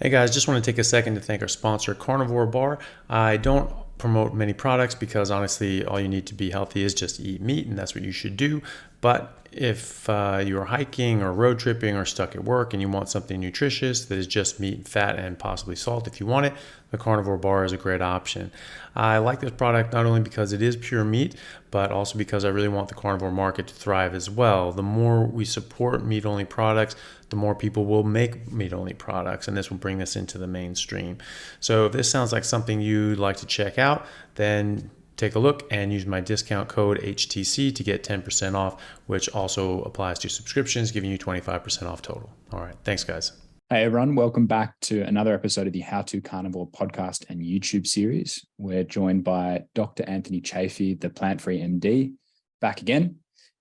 Hey guys, just want to take a second to thank our sponsor, Carnivore Bar. I don't promote many products because honestly, all you need to be healthy is just eat meat, and that's what you should do. But if you're hiking or road tripping or stuck at work and you want something nutritious that is just meat, fat, and possibly salt, if you want it, the Carnivore Bar is a great option. I like this product not only because it is pure meat, but also because I really want the carnivore market to thrive as well. The more we support meat only products, the more people will make meat only products, and this will bring this into the mainstream. So if this sounds like something you'd like to check out, then take a look and use my discount code HTC to get 10% off, which also applies to subscriptions, giving you 25% off total. All right. Thanks, guys. Hey everyone, welcome back to another episode of the How to Carnivore podcast and YouTube series. We're joined by Dr. Anthony Chaffee, the plant-free MD, back again.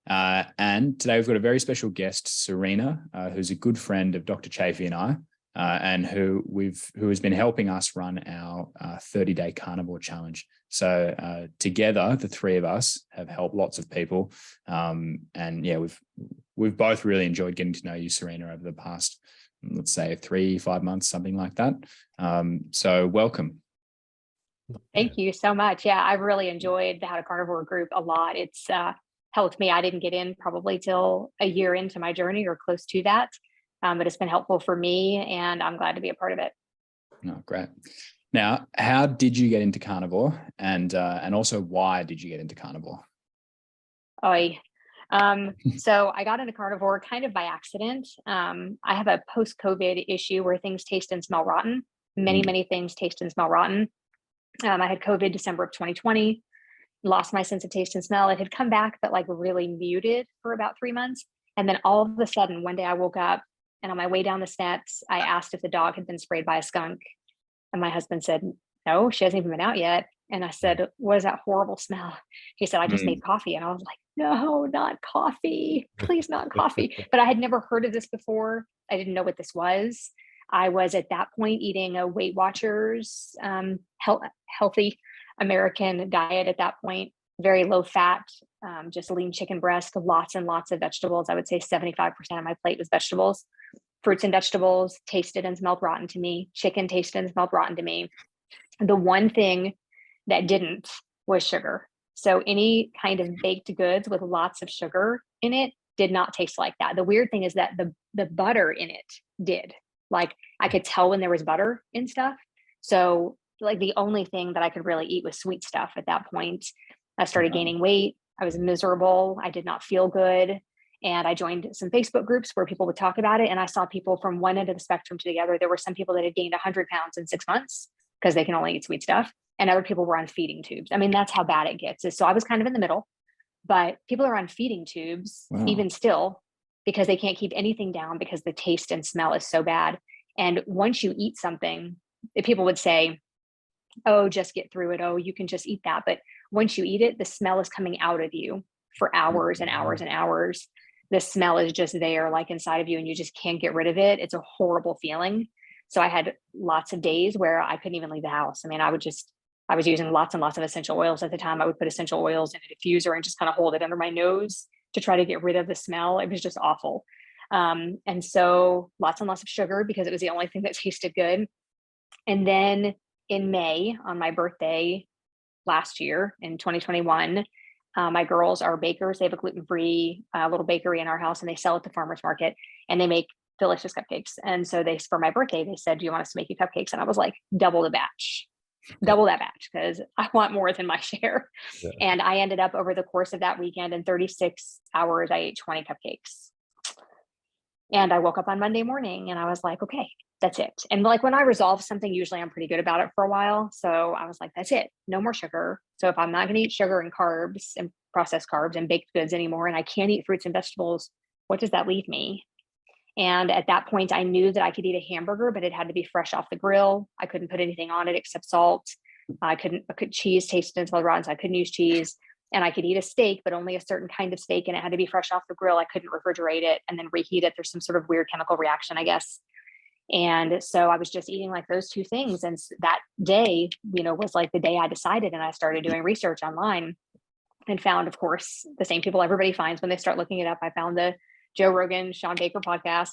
And today we've got a very special guest, Serena, who's a good friend of Dr. Chaffee and I, and who has been helping us run our 30-day carnivore challenge. So together, the three of us have helped lots of people. And yeah, we've both really enjoyed getting to know you, Serena, over the past, let's say 3-5 months, something like that. So welcome. Thank you so much. Yeah, I've really enjoyed the How to Carnivore group a lot. It's helped me. I didn't get in probably till a year into my journey or close to that, but it's been helpful for me and I'm glad to be a part of it. Oh, great. Now, how did you get into carnivore, and also why did you get into carnivore? So I got into carnivore kind of by accident. I have a post-COVID issue where things taste and smell rotten. Many things taste and smell rotten. I had COVID December of 2020, lost my sense of taste and smell. It had come back, but like really muted for about 3 months. And then all of a sudden, one day I woke up and on my way down the steps, I asked if the dog had been sprayed by a skunk. And my husband said, no, she hasn't even been out yet. And I said, what is that horrible smell? He said, I just made coffee. And I was like, no, not coffee, please not coffee. But I had never heard of this before. I didn't know what this was. I was at that point eating a Weight Watchers healthy American diet at that point, very low fat, just lean chicken breast, lots and lots of vegetables. I would say 75% of my plate was vegetables. Fruits and vegetables tasted and smelled rotten to me. Chicken tasted and smelled rotten to me. The one thing that didn't was sugar. So any kind of baked goods with lots of sugar in it did not taste like that. The weird thing is that the butter in it did. Like I could tell when there was butter in stuff. So like the only thing that I could really eat was sweet stuff at that point. I started gaining weight. I was miserable. I did not feel good. And I joined some Facebook groups where people would talk about it. And I saw people from one end of the spectrum to the other. There were some people that had gained 100 pounds in 6 months because they can only eat sweet stuff. And other people were on feeding tubes. I mean, that's how bad it gets. So I was kind of in the middle, but people are on feeding tubes, even still, because they can't keep anything down because the taste and smell is so bad. And once you eat something, people would say, oh, just get through it. Oh, you can just eat that. But once you eat it, the smell is coming out of you for hours and hours and hours. The smell is just there, like inside of you, and you just can't get rid of it. It's a horrible feeling. So I had lots of days where I couldn't even leave the house. I mean, I was using lots and lots of essential oils at the time. I would put essential oils in a diffuser and just kind of hold it under my nose to try to get rid of the smell. It was just awful. And so lots and lots of sugar because it was the only thing that tasted good. And then in May, on my birthday last year in 2021, my girls are bakers. They have a gluten-free little bakery in our house and they sell at the farmer's market and they make delicious cupcakes. And so for my birthday, they said, do you want us to make you cupcakes? And I was like, double that batch because I want more than my share. Yeah. And I ended up over the course of that weekend in 36 hours, I ate 20 cupcakes. And I woke up on Monday morning and I was like, okay, that's it. And like when I resolve something, usually I'm pretty good about it for a while. So I was like, that's it. No more sugar. So if I'm not going to eat sugar and carbs and processed carbs and baked goods anymore, and I can't eat fruits and vegetables, what does that leave me? And at that point, I knew that I could eat a hamburger, but it had to be fresh off the grill. I couldn't put anything on it except salt. Cheese tasted and smelled rotten, so I couldn't use cheese. And I could eat a steak, but only a certain kind of steak, and it had to be fresh off the grill. I couldn't refrigerate it and then reheat it. There's some sort of weird chemical reaction, I guess. And so I was just eating like those two things. And that day, was like the day I decided, and I started doing research online and found, of course, the same people everybody finds when they start looking it up. I found the Joe Rogan, Sean Baker podcast,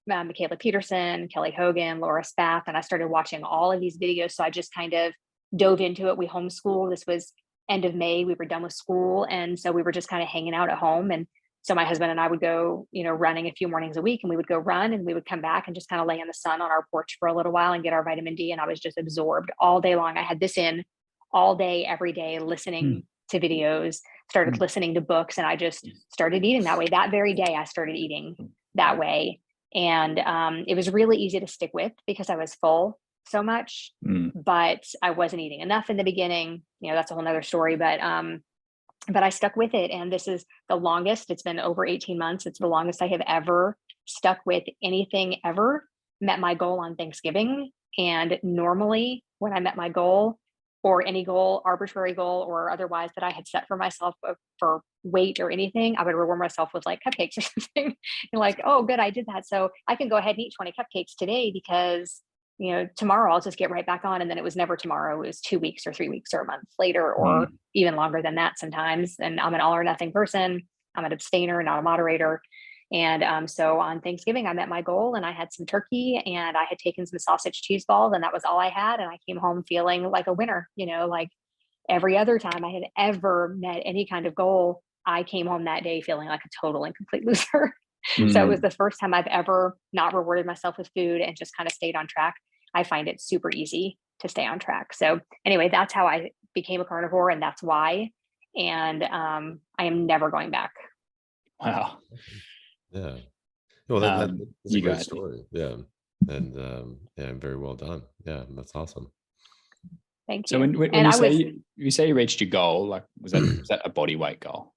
Michaela Peterson, Kelly Hogan, Laura Spath, and I started watching all of these videos. So I just kind of dove into it. We homeschool. This was end of May. We were done with school. And so we were just kind of hanging out at home. And so my husband and I would go, running a few mornings a week, and we would go run, and we would come back and just kind of lay in the sun on our porch for a little while and get our vitamin D. And I was just absorbed all day long. I had this in all day, every day, listening to videos, started listening to books, and I just started eating that way. That very day, I started eating that way. And it was really easy to stick with because I was full so much, but I wasn't eating enough in the beginning. That's a whole nother story, but I stuck with it. And this is the longest. It's been over 18 months. It's the longest I have ever stuck with anything ever. Met my goal on Thanksgiving. And normally when I met my goal, or any goal, arbitrary goal or otherwise that I had set for myself for weight or anything, I would reward myself with like cupcakes or something. And like, oh, good, I did that. So I can go ahead and eat 20 cupcakes today because, tomorrow I'll just get right back on. And then it was never tomorrow. It was 2 weeks or 3 weeks or a month later, or even longer than that sometimes. And I'm an all or nothing person. I'm an abstainer, not a moderator. And so on Thanksgiving, I met my goal, and I had some turkey, and I had taken some sausage cheese balls, and that was all I had. And I came home feeling like a winner, like every other time I had ever met any kind of goal, I came home that day feeling like a total and complete loser. So it was the first time I've ever not rewarded myself with food and just kind of stayed on track. I find it super easy to stay on track. So anyway, that's how I became a carnivore, and that's why. And I am never going back. Wow. Yeah. Well, that's a great story. Yeah. And very well done. Yeah, that's awesome. Thank you. So when you say you reached your goal, like was that a body weight goal?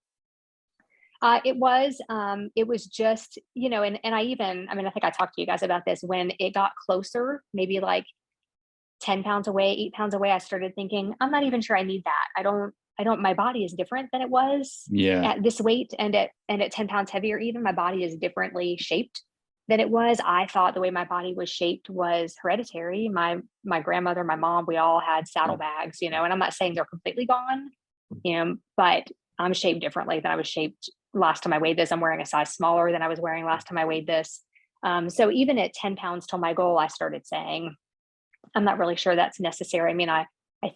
It was just, and I think I talked to you guys about this when it got closer, maybe like 10 pounds away, 8 pounds away. I started thinking, I'm not even sure I need that. I don't, my body is different than it was at this weight, and at 10 pounds heavier, even my body is differently shaped than it was. I thought the way my body was shaped was hereditary. My grandmother, my mom, we all had saddlebags, and I'm not saying they're completely gone, but I'm shaped differently than I was shaped last time I weighed this. I'm wearing a size smaller than I was wearing last time I weighed this. So even at 10 pounds till my goal, I started saying, I'm not really sure that's necessary. I mean, I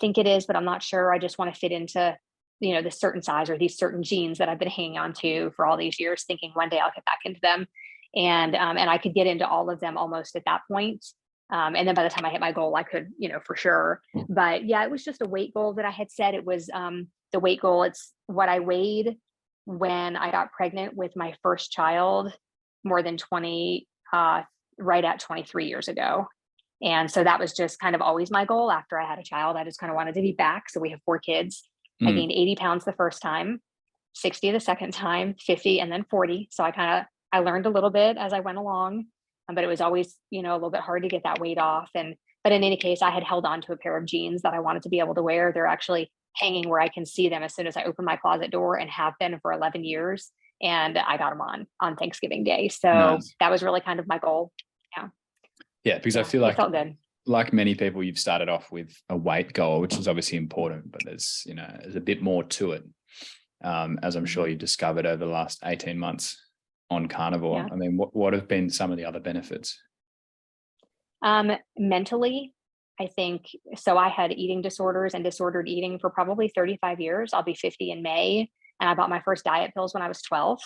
think it is, but I'm not sure. I just want to fit into, this certain size or these certain jeans that I've been hanging on to for all these years, thinking one day I'll get back into them. And I could get into all of them almost at that point. And then by the time I hit my goal, I could, for sure. But yeah, it was just a weight goal that I had set. It was the weight goal. It's what I weighed when I got pregnant with my first child more than 20, right at 23 years ago. And so that was just kind of always my goal after I had a child. I just kind of wanted to be back. So we have 4 kids. I gained 80 pounds the first time, 60 the second time, 50, and then 40. So I learned a little bit as I went along, but it was always, a little bit hard to get that weight off. But in any case, I had held on to a pair of jeans that I wanted to be able to wear. They're actually hanging where I can see them as soon as I open my closet door, and have been for 11 years. And I got them on Thanksgiving Day. So that was really kind of my goal. Yeah. Yeah, because I feel like, it felt good. Like many people, you've started off with a weight goal, which is obviously important, but there's a bit more to it, as I'm sure you've discovered over the last 18 months on Carnivore. Yeah. I mean, what have been some of the other benefits? Mentally, I think, so I had eating disorders and disordered eating for probably 35 years. I'll be 50 in May. And I bought my first diet pills when I was 12.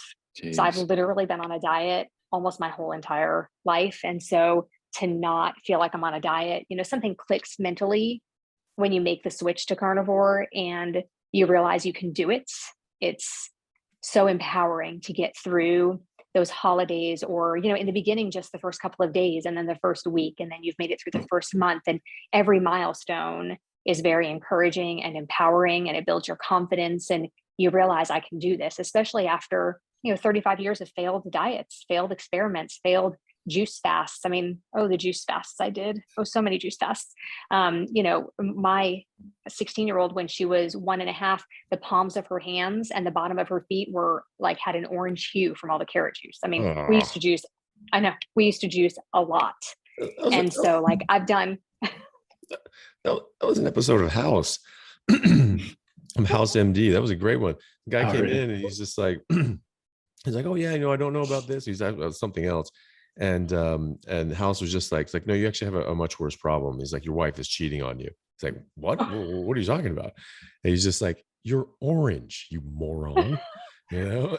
Jeez. So I've literally been on a diet almost my whole entire life. And so to not feel like I'm on a diet, something clicks mentally when you make the switch to carnivore and you realize you can do it. It's so empowering to get through those holidays, or, in the beginning, just the first couple of days, and then the first week, and then you've made it through the first month, and every milestone is very encouraging and empowering, and it builds your confidence, and you realize I can do this, especially after, 35 years of failed diets, failed experiments, failed juice fasts. I mean, the juice fasts I did. So many juice fasts. My 16-year-old, when she was 1.5, the palms of her hands and the bottom of her feet were had an orange hue from all the carrot juice. I mean, we used to juice. I know we used to juice a lot. And so I've done. That was an episode of House. House MD. That was a great one. The guy came in and he's just like, he's like, oh yeah, I don't know about this. He's talking about something else. And House was just like, it's like, no, you actually have a much worse problem. He's like, your wife is cheating on you. It's like, what? What are you talking about? And he's just like, you're orange, you moron. You know,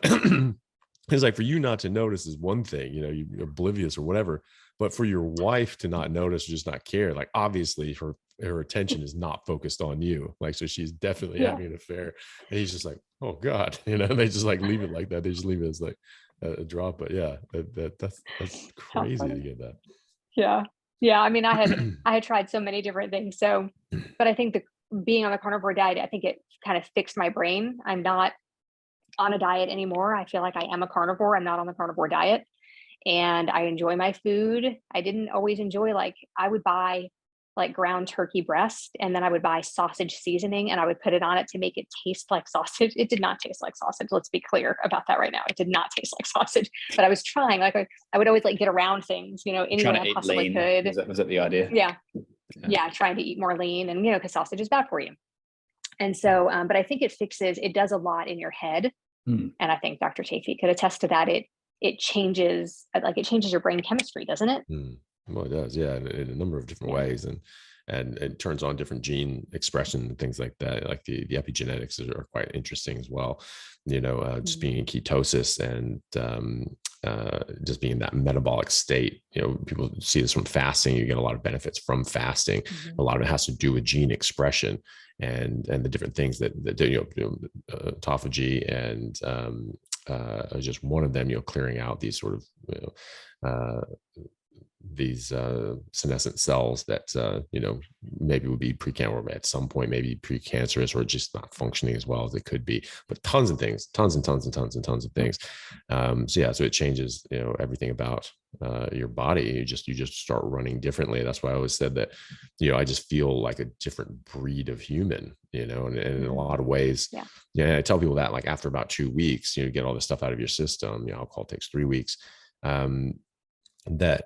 it's like, for you not to notice is one thing, you know, you're oblivious or whatever, but for your wife to not notice or just not care, like, obviously her attention is not focused on you. Like, so she's definitely Yeah. having an affair. And he's just like, oh God, you know, they just like leave it like that. They just leave it as like a drop. But yeah, that's How crazy to funny. get that. Yeah. Yeah. I mean, I had tried so many different things. So, but I think being on the carnivore diet, I think it kind of fixed my brain. I'm not on a diet anymore. I feel like I am a carnivore. I'm not on the carnivore diet, and I enjoy my food. I didn't always enjoy, like, I would buy like ground turkey breast, and then I would buy sausage seasoning and I would put it on it to make it taste like sausage. It did not taste like sausage. Let's be clear about that right now. It did not taste like sausage, but I was trying, like, I would always like get around things, you know, any way I possibly could. Was that the idea? Yeah. Trying to eat more lean, and, you know, because sausage is bad for you. And so, but I think it does a lot in your head. And I think Dr. Chaffee could attest to that. It changes your brain chemistry, doesn't it? Well, it does, yeah, in a number of different ways, and it turns on different gene expression and things like that. Like the epigenetics are quite interesting as well. You know, just being in ketosis and just being in that metabolic state. You know, people see this from fasting. You get a lot of benefits from fasting. A lot of it has to do with gene expression and the different things that autophagy and just one of them, you know, clearing out these sort of, you know, these senescent cells that you know, maybe would be precancerous at some point, maybe precancerous or just not functioning as well as it could be. But tons of things, tons and tons of things. So yeah, so it changes, you know, everything about your body. You just start running differently. That's why I always said that, you know, I just feel like a different breed of human, you know, and in a lot of ways. Yeah, I tell people that, like, after about 2 weeks, you know, get all this stuff out of your system. You know, alcohol takes 3 weeks. That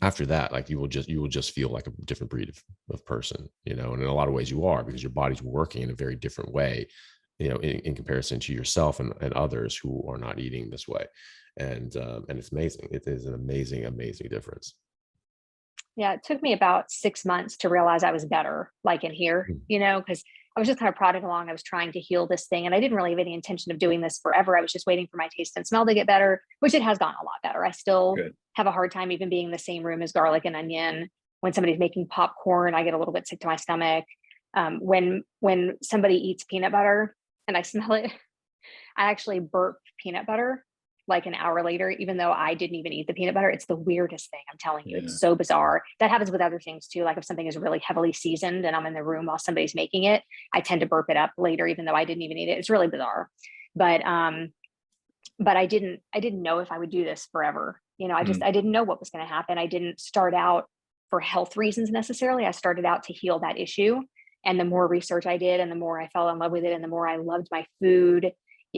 after that, like, you will just feel like a different breed of person, you know, and in a lot of ways you are, because your body's working in a very different way, you know, in comparison to yourself and others who are not eating this way. And it's amazing. It is an amazing difference. Yeah, it took me about 6 months to realize I was better, like, in here, you know, because I was just kind of prodding along. I was trying to heal this thing, and I didn't really have any intention of doing this forever. I was just waiting for my taste and smell to get better, which it has gotten a lot better. I still have a hard time even being in the same room as garlic and onion. When somebody's making popcorn, I get a little bit sick to my stomach. When somebody eats peanut butter and I smell it, I actually burp peanut butter like an hour later, even though I didn't even eat the peanut butter. It's the weirdest thing. I'm telling you, it's so bizarre. That happens with other things too. Like if something is really heavily seasoned and I'm in the room while somebody's making it, I tend to burp it up later, even though I didn't even eat it. It's really bizarre. But I didn't know if I would do this forever. You know, I didn't know what was going to happen. I didn't start out for health reasons necessarily. I started out to heal that issue. And the more research I did, and the more I fell in love with it, and the more I loved my food,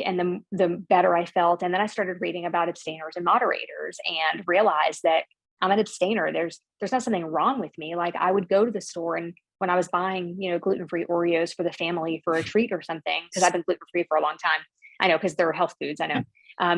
and the better I felt. And then I started reading about abstainers and moderators and realized that I'm an abstainer. There's not something wrong with me. Like, I would go to the store, and when I was buying, you know, gluten-free Oreos for the family for a treat or something, because I've been gluten-free for a long time. I know, because they're health foods, I know.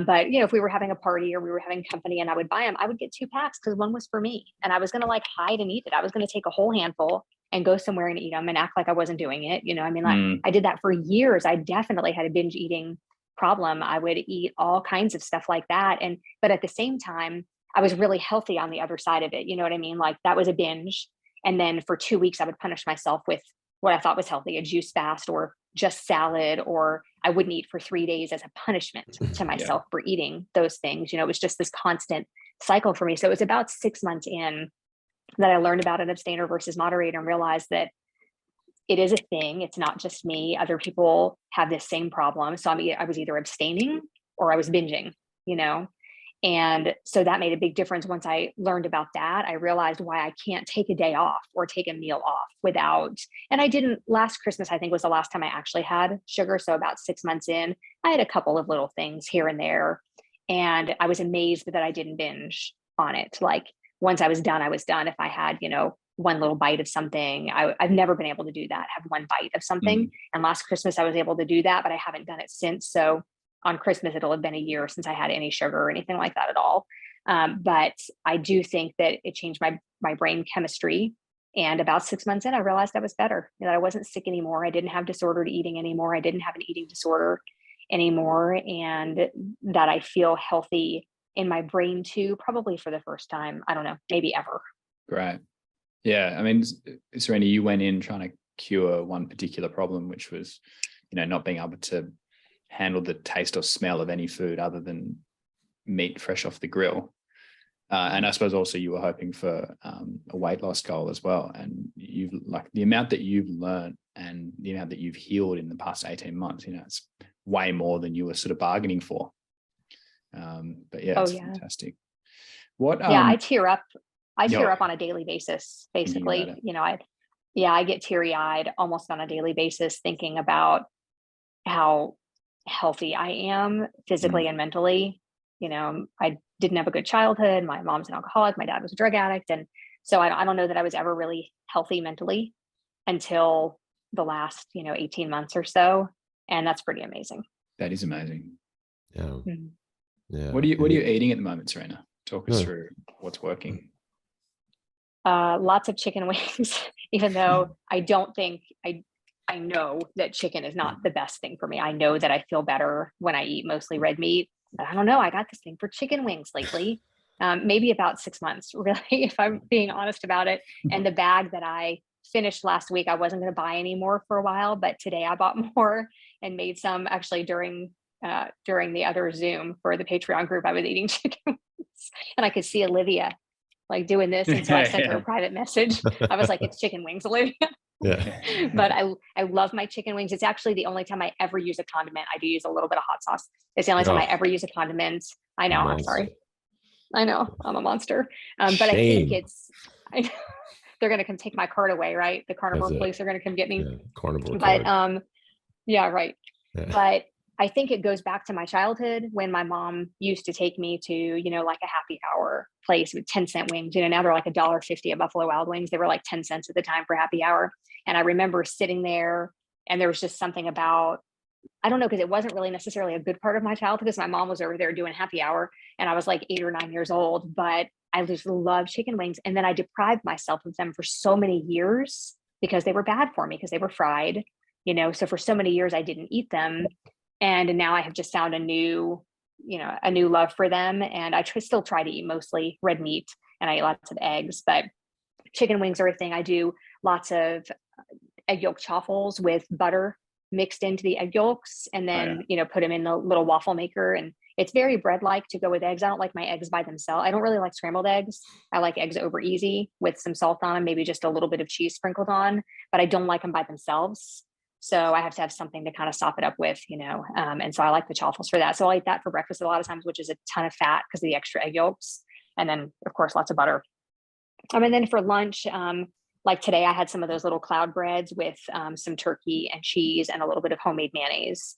But, you know, if we were having a party or we were having company and I would buy them, I would get 2 packs because one was for me. And I was going to like hide and eat it. I was going to take a whole handful and go somewhere and eat them and act like I wasn't doing it. You know, I mean, like I did that for years. I definitely had a binge eating problem. I would eat all kinds of stuff like that. But at the same time, I was really healthy on the other side of it. You know what I mean? Like, that was a binge. And then for 2 weeks, I would punish myself with what I thought was healthy, a juice fast or just salad, or I wouldn't eat for 3 days as a punishment to myself for eating those things. You know, it was just this constant cycle for me. So it was about 6 months in that I learned about an abstainer versus moderator and realized that it is a thing. It's not just me. Other people have this same problem. So I was either abstaining or I was binging, you know? And so that made a big difference. Once I learned about that, I realized why I can't take a day off or take a meal off without, and I didn't. Last Christmas, I think, was the last time I actually had sugar. So about 6 months in, I had a couple of little things here and there. And I was amazed that I didn't binge on it. Like, once I was done, I was done. If I had, you know, one little bite of something, I've never been able to do that, have one bite of something. And last Christmas, I was able to do that, but I haven't done it since. So on Christmas, it'll have been a year since I had any sugar or anything like that at all. But I do think that it changed my brain chemistry. And about 6 months in, I realized I was better, that I wasn't sick anymore. I didn't have disordered eating anymore. I didn't have an eating disorder anymore. And that I feel healthy in my brain too, probably for the first time, I don't know, maybe ever. Great. Yeah. I mean, Serena, you went in trying to cure one particular problem, which was, not being able to handle the taste or smell of any food other than meat fresh off the grill. And I suppose also you were hoping for a weight loss goal as well. And you've like the amount that you've learned and the amount that you've healed in the past 18 months, it's way more than you were sort of bargaining for. But yeah, it's fantastic. What? I tear up. I tear up on a daily basis, basically. I get teary eyed almost on a daily basis thinking about how healthy I am physically and mentally. I didn't have a good childhood. My mom's an alcoholic. My dad was a drug addict. And so I don't know that I was ever really healthy mentally until the last, 18 months or so. And that's pretty amazing. That is amazing. Yeah. Mm-hmm. Yeah. What are you eating at the moment, Serena? Talk us through what's working. Lots of chicken wings, even though I don't think I know that chicken is not the best thing for me. I know that I feel better when I eat mostly red meat, but I don't know. I got this thing for chicken wings lately, maybe about 6 months, really, if I'm being honest about it. And the bag that I finished last week, I wasn't going to buy any more for a while, but today I bought more and made some actually during the other Zoom for the Patreon group. I was eating chicken wings and I could see Olivia like doing this. And so I sent her a private message. I was like, it's chicken wings, Olivia. Yeah. But I love my chicken wings. It's actually the only time I ever use a condiment. I do use a little bit of hot sauce. It's the only time I ever use a condiment. I know. I'm sorry. I know I'm a monster. But I think they're going to come take my card away, right? The Carnivore police are going to come get me. Yeah, Carnivore but card. Yeah, right. Yeah. But I think it goes back to my childhood when my mom used to take me to, like a happy hour place with 10-cent wings. Now they're like $1.50 at Buffalo Wild Wings. They were like 10 cents at the time for happy hour. And I remember sitting there and there was just something about, I don't know, because it wasn't really necessarily a good part of my childhood because my mom was over there doing happy hour and I was like 8 or 9 years old, but I just loved chicken wings. And then I deprived myself of them for so many years because they were bad for me because they were fried, so for so many years I didn't eat them. And now I have just found a new love for them. And I still try to eat mostly red meat and I eat lots of eggs, but chicken wings are a thing. I do lots of egg yolk chaffles with butter mixed into the egg yolks and then, put them in the little waffle maker. And it's very bread-like to go with eggs. I don't like my eggs by themselves. I don't really like scrambled eggs. I like eggs over easy with some salt on them, maybe just a little bit of cheese sprinkled on, but I don't like them by themselves. So I have to have something to kind of sop it up with, and so I like the chaffles for that. So I'll eat that for breakfast a lot of times, which is a ton of fat because of the extra egg yolks. And then of course, lots of butter. And then for lunch, like today I had some of those little cloud breads with some turkey and cheese and a little bit of homemade mayonnaise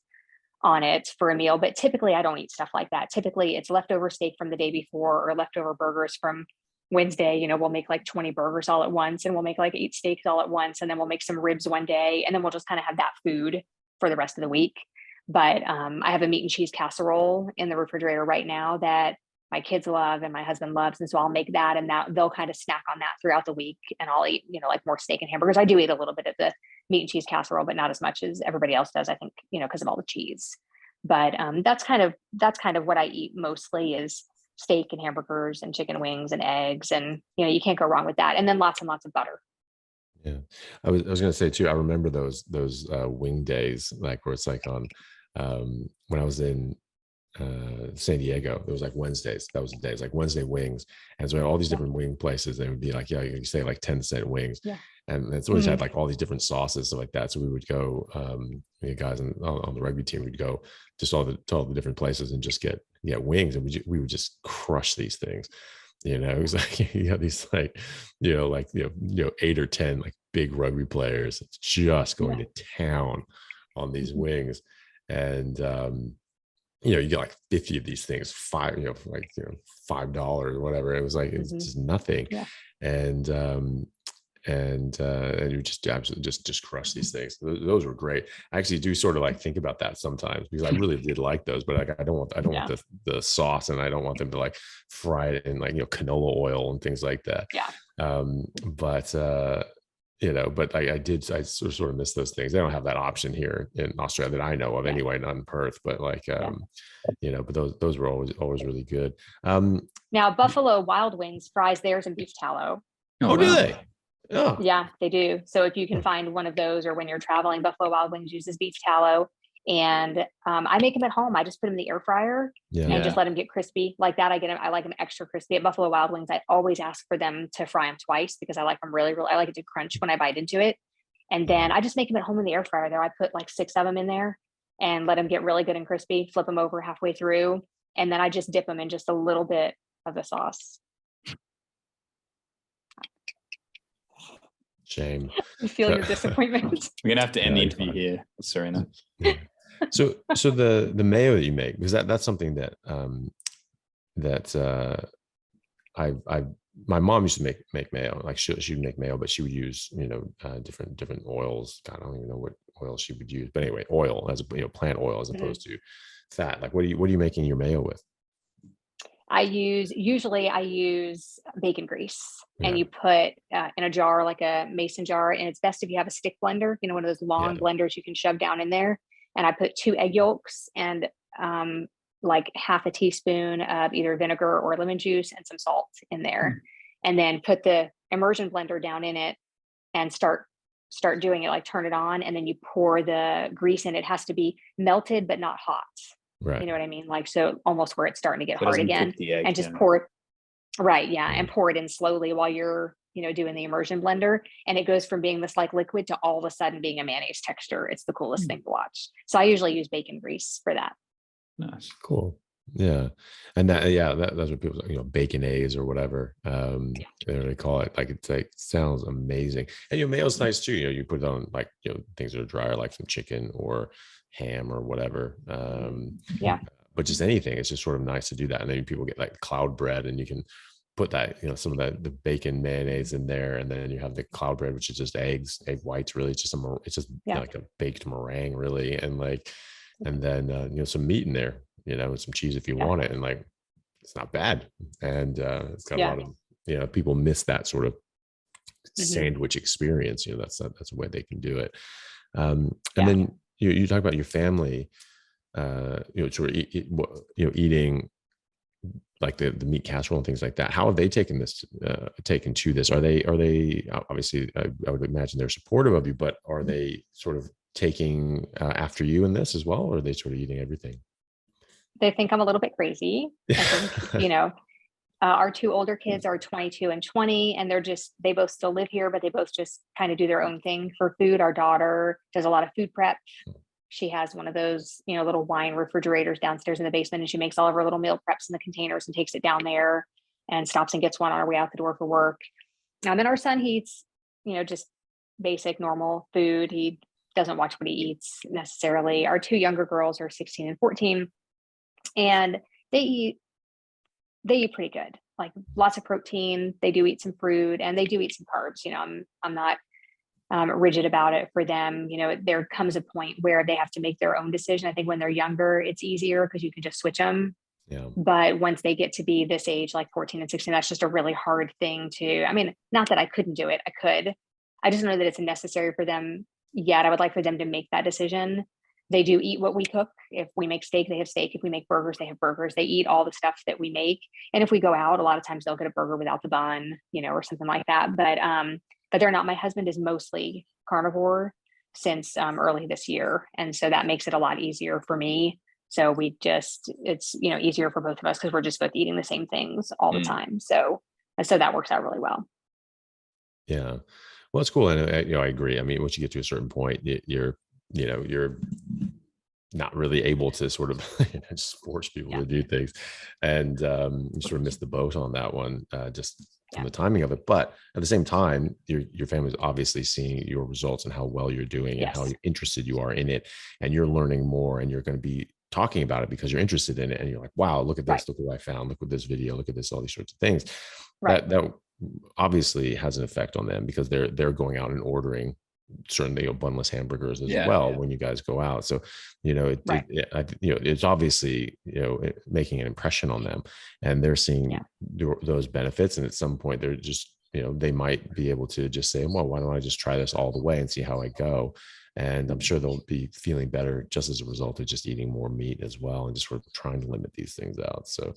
on it for a meal. But typically I don't eat stuff like that. Typically it's leftover steak from the day before or leftover burgers from Wednesday. We'll make like 20 burgers all at once and we'll make like 8 steaks all at once. And then we'll make some ribs one day. And then we'll just kind of have that food for the rest of the week. But I have a meat and cheese casserole in the refrigerator right now that my kids love and my husband loves. And so I'll make that and that they'll kind of snack on that throughout the week. And I'll eat, like more steak and hamburgers. I do eat a little bit of the meat and cheese casserole, but not as much as everybody else does, I think, because of all the cheese. But that's kind of what I eat mostly is steak and hamburgers and chicken wings and eggs. And, you can't go wrong with that. And then lots and lots of butter. Yeah. I was going to say too, I remember those wing days, like where it's like on, when I was in San Diego, it was like Wednesdays. That was the days like Wednesday wings. And so all these different wing places, they would be like, you say like 10-cent wings. Yeah. And it's always had like all these different sauces, stuff like that. So we would go, the guys on the rugby team would go just all the different places and just get wings. And we would just crush these things. It was like, these like, 8 or 10 like big rugby players just going to town on these wings. And, you get like 50 of these things, $5 or whatever. It was like, it's just nothing. Yeah. And and you just absolutely just crush these things. Those were great. I actually do sort of like think about that sometimes, because I really did like those, but I don't want the sauce, and I don't want them to like fry it in like, canola oil and things like that. Yeah. But but I sort of miss those things. They don't have that option here in Australia that I know of, anyway, not in Perth, but like but those were always really good. Now Buffalo Wild Wings fries theirs in beef tallow. Oh, do they? Oh, yeah, they do. So if you can find one of those, or when you're traveling, Buffalo Wild Wings uses beef tallow, and I make them at home. I just put them in the air fryer and just let them get crispy like that. I like them extra crispy. At Buffalo Wild Wings, I always ask for them to fry them twice, because I like them really, really. I like it to crunch when I bite into it, and then I just make them at home in the air fryer. There, I put like 6 of them in there and let them get really good and crispy. Flip them over halfway through, and then I just dip them in just a little bit of the sauce. Shame. You feel your disappointment. We're gonna have to end the interview here, Serena. Yeah. So the mayo that you make, because that's something that my mom used to make mayo. Like she would make mayo, but she would use different oils. God, I don't even know what oil she would use, but anyway, oil as plant oil as opposed to fat. Like what are you making your mayo with? Usually I use bacon grease, and you put in a jar, like a mason jar, and it's best if you have a stick blender, one of those long blenders you can shove down in there. And I put 2 egg yolks and like half a teaspoon of either vinegar or lemon juice and some salt in there, and then put the immersion blender down in it and start doing it, like turn it on, and then you pour the grease in. It has to be melted but not hot. Right. You know what I mean? Like, so almost where it's starting to get hard again, and just pour it. Right. Yeah. And pour it in slowly while you're, doing the immersion blender. And it goes from being this like liquid to all of a sudden being a mayonnaise texture. It's the coolest thing to watch. So I usually use bacon grease for that. Nice. Cool. Yeah. And that's what people say, baconaise or whatever. They call it. Like, it's like, sounds amazing. And mayo's nice too. You put it on like, things that are drier, like some chicken or ham or whatever. But just anything, it's just sort of nice to do that. And then people get like cloud bread, and you can put that, some of the bacon mayonnaise in there, and then you have the cloud bread, which is just egg whites. Really, it's just like a baked meringue, really, and then some meat in there, and some cheese if you want it, and like it's not bad, and it's got a lot of people miss that sort of sandwich experience. That's a way they can do it. And then you talk about your family, sort of eating like the meat casserole and things like that. How have they taken to this? Are they obviously, I would imagine they're supportive of you, but are they sort of taking after you in this as well, or are they sort of eating everything? They think I'm a little bit crazy. I think, our 2 older kids are 22 and 20, and they both still live here, but they both just kind of do their own thing for food. Our daughter does a lot of food prep. She has one of those, little wine refrigerators downstairs in the basement, and she makes all of her little meal preps in the containers and takes it down there and stops and gets one on her way out the door for work. And then our son, he eats, just basic normal food. He doesn't watch what he eats necessarily. Our 2 younger girls are 16 and 14, and they eat pretty good, like lots of protein. They do eat some fruit, and they do eat some carbs. I'm not rigid about it for them. There comes a point where they have to make their own decision. I think when they're younger, it's easier because you can just switch them. Yeah. But once they get to be this age, like 14 and 16, that's just a really hard thing not that I couldn't do it. I could. I just know that it's necessary for them yet. I would like for them to make that decision. They do eat what we cook. If we make steak, they have steak. If we make burgers, they have burgers. They eat all the stuff that we make. And if we go out, a lot of times they'll get a burger without the bun, or something like that. But they're not. My husband is mostly carnivore since early this year. And so that makes it a lot easier for me. So it's, easier for both of us because we're just both eating the same things all the time. So that works out really well. Yeah. Well, it's cool. And I agree. I mean, once you get to a certain point, you're not really able to sort of just force people to do things. And you sort of missed the boat on that one, just from the timing of it. But at the same time, your family's obviously seeing your results and how well you're doing and how interested you are in it. And you're learning more, and you're going to be talking about it because you're interested in it. And you're like, wow, look at this, look what I found, look at this video, look at this, all these sorts of things. Right. obviously has an effect on them because they're going out and ordering certainly bunless hamburgers as Yeah, well yeah. when you guys go out. So, Right. it's obviously, making an impression on them, and they're seeing those benefits. And at some point they're just, they might be able to just say, well, why don't I just try this all the way and see how I go? And I'm sure they'll be feeling better just as a result of just eating more meat as well, and just sort of trying to limit these things out. So,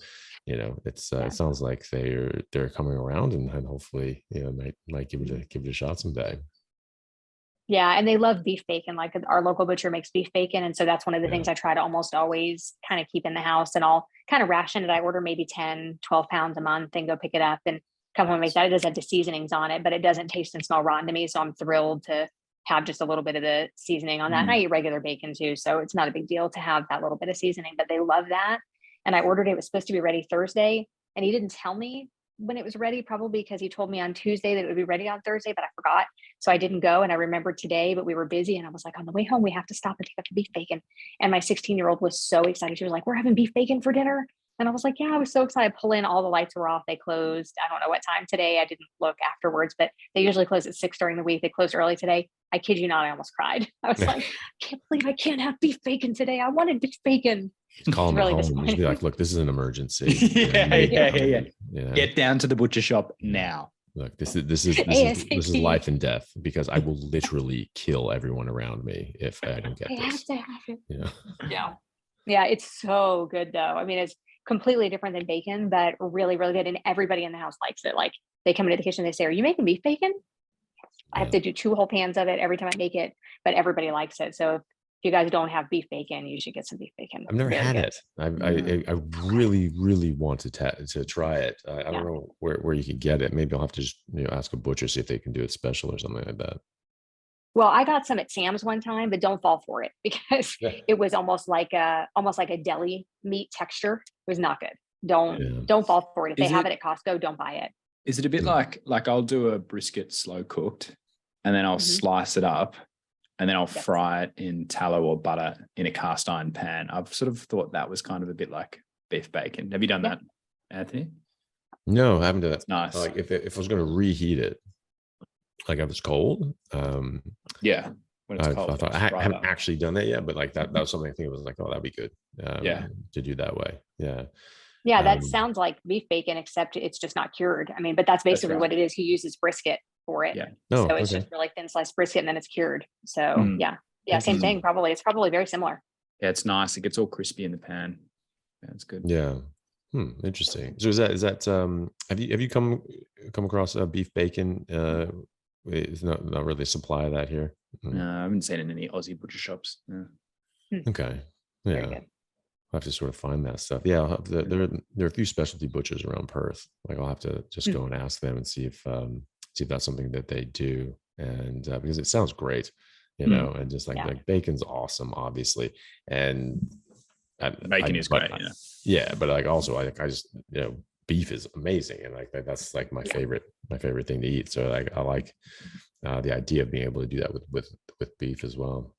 it sounds like they're coming around, and hopefully, might give it a shot someday. Yeah, and they love beef bacon. Like our local butcher makes beef bacon, and so that's one of the things I try to almost always kind of keep in the house. And I'll kind of ration it. I order maybe 10, 12 pounds a month and go pick it up and come home and make that. It does have the seasonings on it, but it doesn't taste and smell rotten to me. So I'm thrilled to have just a little bit of the seasoning on that. And I eat regular bacon too, so it's not a big deal to have that little bit of seasoning, but they love that. And I ordered it. It was supposed to be ready Thursday, and he didn't tell me when it was ready, probably because he told me on Tuesday that it would be ready on Thursday, but I forgot. So I didn't go, and I remembered today, but we were busy, and I was like, on the way home, we have to stop and take up the beef bacon. And my 16-year-old was so excited. She was like, we're having beef bacon for dinner. And I was like, yeah, I was so excited. I pull in, all the lights were off. They closed. I don't know what time today. I didn't look afterwards, but they usually close at 6 during the week. They closed early today. I kid you not, I almost cried. I was like, I can't believe I can't have beef bacon today. I wanted beef bacon. Call them really at home. Just be like, look, this is an emergency. Yeah. Get down to the butcher shop now. Look, this is life and death, because I will literally kill everyone around me if I don't get this. Yeah, it's so good though. I mean, it's completely different than bacon, but really, really good. And everybody in the house likes it. Like they come into the kitchen, they say, are you making beef bacon? I have to do 2 whole pans of it every time I make it, but everybody likes it. So if you guys don't have beef bacon, you should get some beef bacon. I've never had it. I really, really want to try it. I don't know where you can get it. Maybe I'll have to just ask a butcher, see if they can do it special or something like that. Well, I got some at Sam's one time, but don't fall for it because it was almost like a deli meat texture. It was not good. Don't fall for it. If they have it at Costco, don't buy it. Is it a bit like I'll do a brisket slow cooked, and then I'll slice it up, and then I'll fry it in tallow or butter in a cast iron pan? I've sort of thought that was kind of a bit like beef bacon. Have you done that, Anthony? No, I haven't done that. It's nice. Like if I was going to reheat it, like if it's cold. When it's cold. I haven't actually done that yet, but like that was something I think it was like, oh, that'd be good. To do that way. Yeah, that sounds like beef bacon, except it's just not cured. I mean, but that's basically what it is. He uses brisket for it. So it's just really thin sliced brisket, and then it's cured. So same thing. Probably it's probably very similar. Yeah, it's nice. It gets all crispy in the pan. Yeah, it's good. Yeah. Interesting. So is that have you come across beef bacon? It's not really a supply of that here. No, I haven't seen it in any Aussie butcher shops. No. Okay. Yeah. I'll have to sort of find that stuff. Yeah, there are a few specialty butchers around Perth. Like I'll have to just go and ask them and see if that's something that they do. And because it sounds great, and just like bacon's awesome, obviously, and bacon is great. But like also I just beef is amazing, and like that's like my favorite thing to eat. So like I like the idea of being able to do that with beef as well.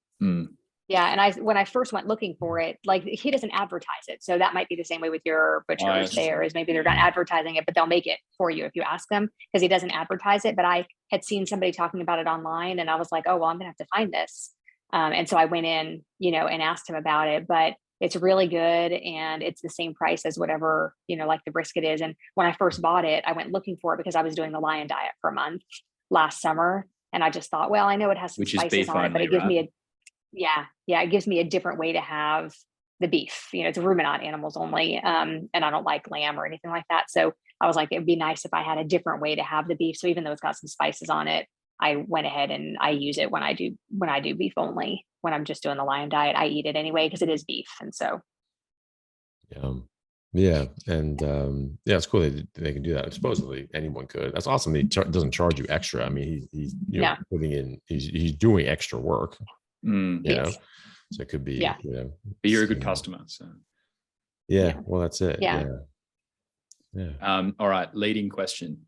Yeah, and when I first went looking for it, like he doesn't advertise it, so that might be the same way with your butchers. There is maybe they're not advertising it, but they'll make it for you if you ask them, because he doesn't advertise it. But I had seen somebody talking about it online, and I was like, oh well, I'm gonna have to find this. And so I went in, and asked him about it. But it's really good, and it's the same price as whatever like the brisket is. And when I first bought it, I went looking for it because I was doing the lion diet for a month last summer, and I just thought, well, I know it has some spices on it, but it gives me it gives me a different way to have the beef. It's ruminant animals only, and I don't like lamb or anything like that. So I was like, it'd be nice if I had a different way to have the beef. So even though it's got some spices on it, I went ahead and I use it when I do beef only. When I'm just doing the lion diet, I eat it anyway because it is beef, and so. And it's cool they can do that. Supposedly anyone could. That's awesome. He doesn't charge you extra. I mean, he's putting in, he's doing extra work. So it could be, but you're a good customer. So well, that's it. All right. Leading question.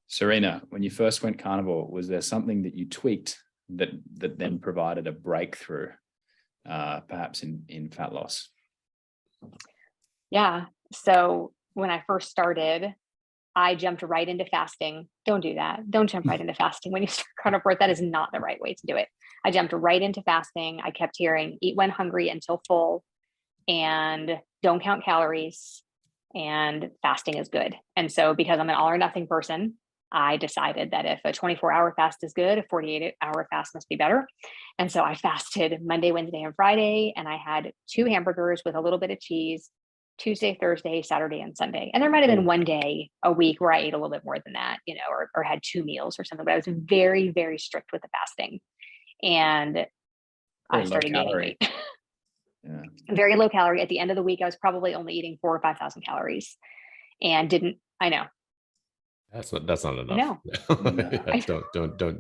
Serena, when you first went carnivore, was there something that you tweaked that then provided a breakthrough, perhaps in fat loss? Yeah. So when I first started, I jumped right into fasting. Don't do that. Don't jump right into fasting when you start carnivore. That is not the right way to do it. I jumped right into fasting. I kept hearing eat when hungry until full and don't count calories, and fasting is good. And so because I'm an all or nothing person, I decided that if a 24-hour fast is good, a 48-hour fast must be better. And so I fasted Monday, Wednesday, and Friday, and I had 2 hamburgers with a little bit of cheese, Tuesday, Thursday, Saturday, and Sunday. And there might have been one day a week where I ate a little bit more than that, or had 2 meals or something, but I was very, very strict with the fasting. And I started gaining weight. Yeah. Very low calorie. At the end of the week, I was probably only eating 4,000 or 5,000 calories, and I know. That's not enough. No. Yeah,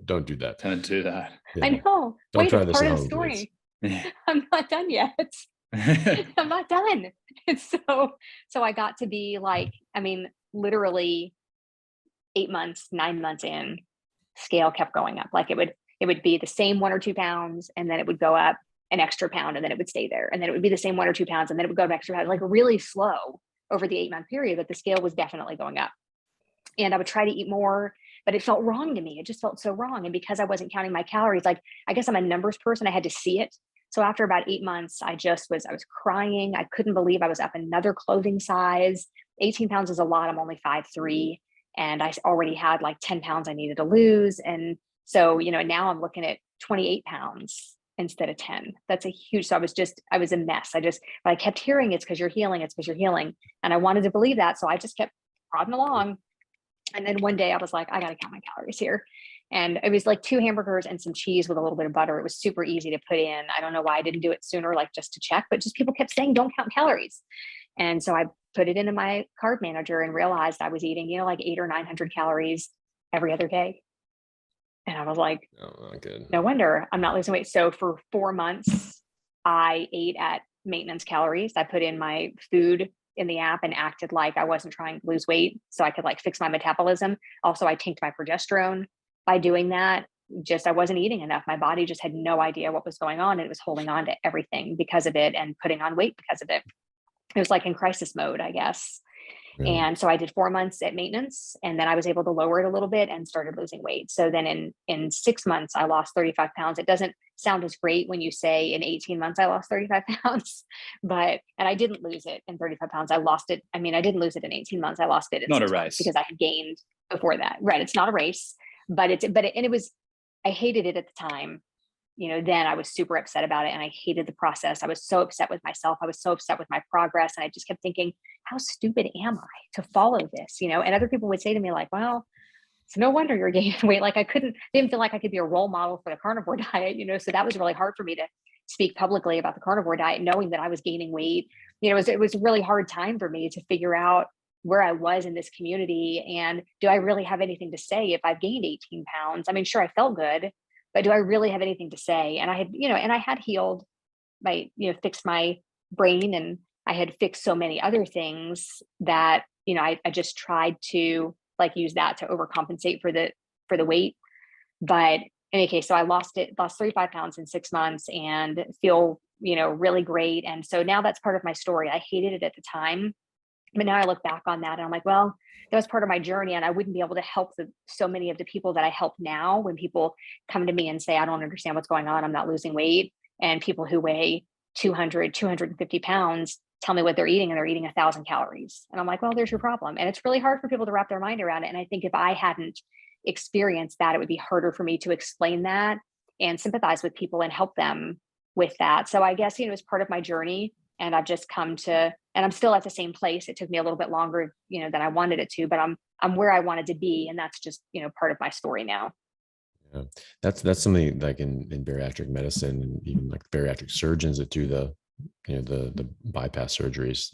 don't do that. Don't do that. Yeah. I know. Don't try it's this part at of the home, story. Yeah. I'm not done yet. I'm not done. And so I got to be like, literally 8 months, 9 months in, scale kept going up. Like it would be the same 1 or 2 pounds, and then it would go up an extra pound, and then it would stay there. And then it would be the same 1 or 2 pounds, and then it would go up extra pound, like really slow over the 8-month period, but the scale was definitely going up. And I would try to eat more, but it felt wrong to me. It just felt so wrong. And because I wasn't counting my calories, like, I guess I'm a numbers person, I had to see it. So after about 8 months, I was crying. I couldn't believe I was up another clothing size. 18 pounds is a lot. I'm only 5'3", and I already had like 10 pounds I needed to lose. And so, now I'm looking at 28 pounds instead of 10. That's a huge, so I was a mess. But I kept hearing it's because you're healing. It's because you're healing. And I wanted to believe that. So I just kept prodding along. And then one day I was like, I got to count my calories here. And it was like 2 hamburgers and some cheese with a little bit of butter. It was super easy to put in. I don't know why I didn't do it sooner, like just to check, but just people kept saying, don't count calories. And so I put it into my carb manager and realized I was eating, like 800 or 900 calories every other day. And I was like, oh, not good. No wonder I'm not losing weight. So for 4 months, I ate at maintenance calories. I put in my food in the app and acted like I wasn't trying to lose weight so I could like fix my metabolism. Also, I tanked my progesterone by doing that. I wasn't eating enough. My body just had no idea what was going on. And it was holding on to everything because of it and putting on weight because of it. It was like in crisis mode, I guess. Yeah. And so I did 4 months at maintenance, and then I was able to lower it a little bit and started losing weight. So then in 6 months, I lost 35 pounds. It doesn't sound as great when you say in 18 months, I lost 35 pounds, and I didn't lose it in 35 pounds. I lost it. I didn't lose it in 18 months. I lost it in Not 6 a months race. because I had gained before that. Right. It's not a race, I hated it at the time. Then I was super upset about it, and I hated the process. I was so upset with myself. I was so upset with my progress. And I just kept thinking, how stupid am I to follow this? And other people would say to me like, well, it's no wonder you're gaining weight. Like didn't feel like I could be a role model for the carnivore diet, so that was really hard for me to speak publicly about the carnivore diet, knowing that I was gaining weight. It was a really hard time for me to figure out where I was in this community. And do I really have anything to say if I've gained 18 pounds? Sure, I felt good, but do I really have anything to say? And I had, and I had healed fixed my brain, and I had fixed so many other things that, I just tried to use that to overcompensate for the weight. But in any case, so I lost 35 pounds in 6 months and feel, really great. And so now that's part of my story. I hated it at the time, but now I look back on that and I'm like, well, that was part of my journey, and I wouldn't be able to help so many of the people that I help now. When people come to me and say, I don't understand what's going on, I'm not losing weight. And people who weigh 200, 250 pounds tell me what they're eating, and they're eating 1,000 calories. And I'm like, well, there's your problem. And it's really hard for people to wrap their mind around it. And I think if I hadn't experienced that, it would be harder for me to explain that and sympathize with people and help them with that. So I guess, it's part of my journey, and I've just come to, and I'm still at the same place. It took me a little bit longer, than I wanted it to, but I'm where I wanted to be. And that's just, part of my story now. Yeah. That's something like in bariatric medicine, and even like bariatric surgeons that do the bypass surgeries,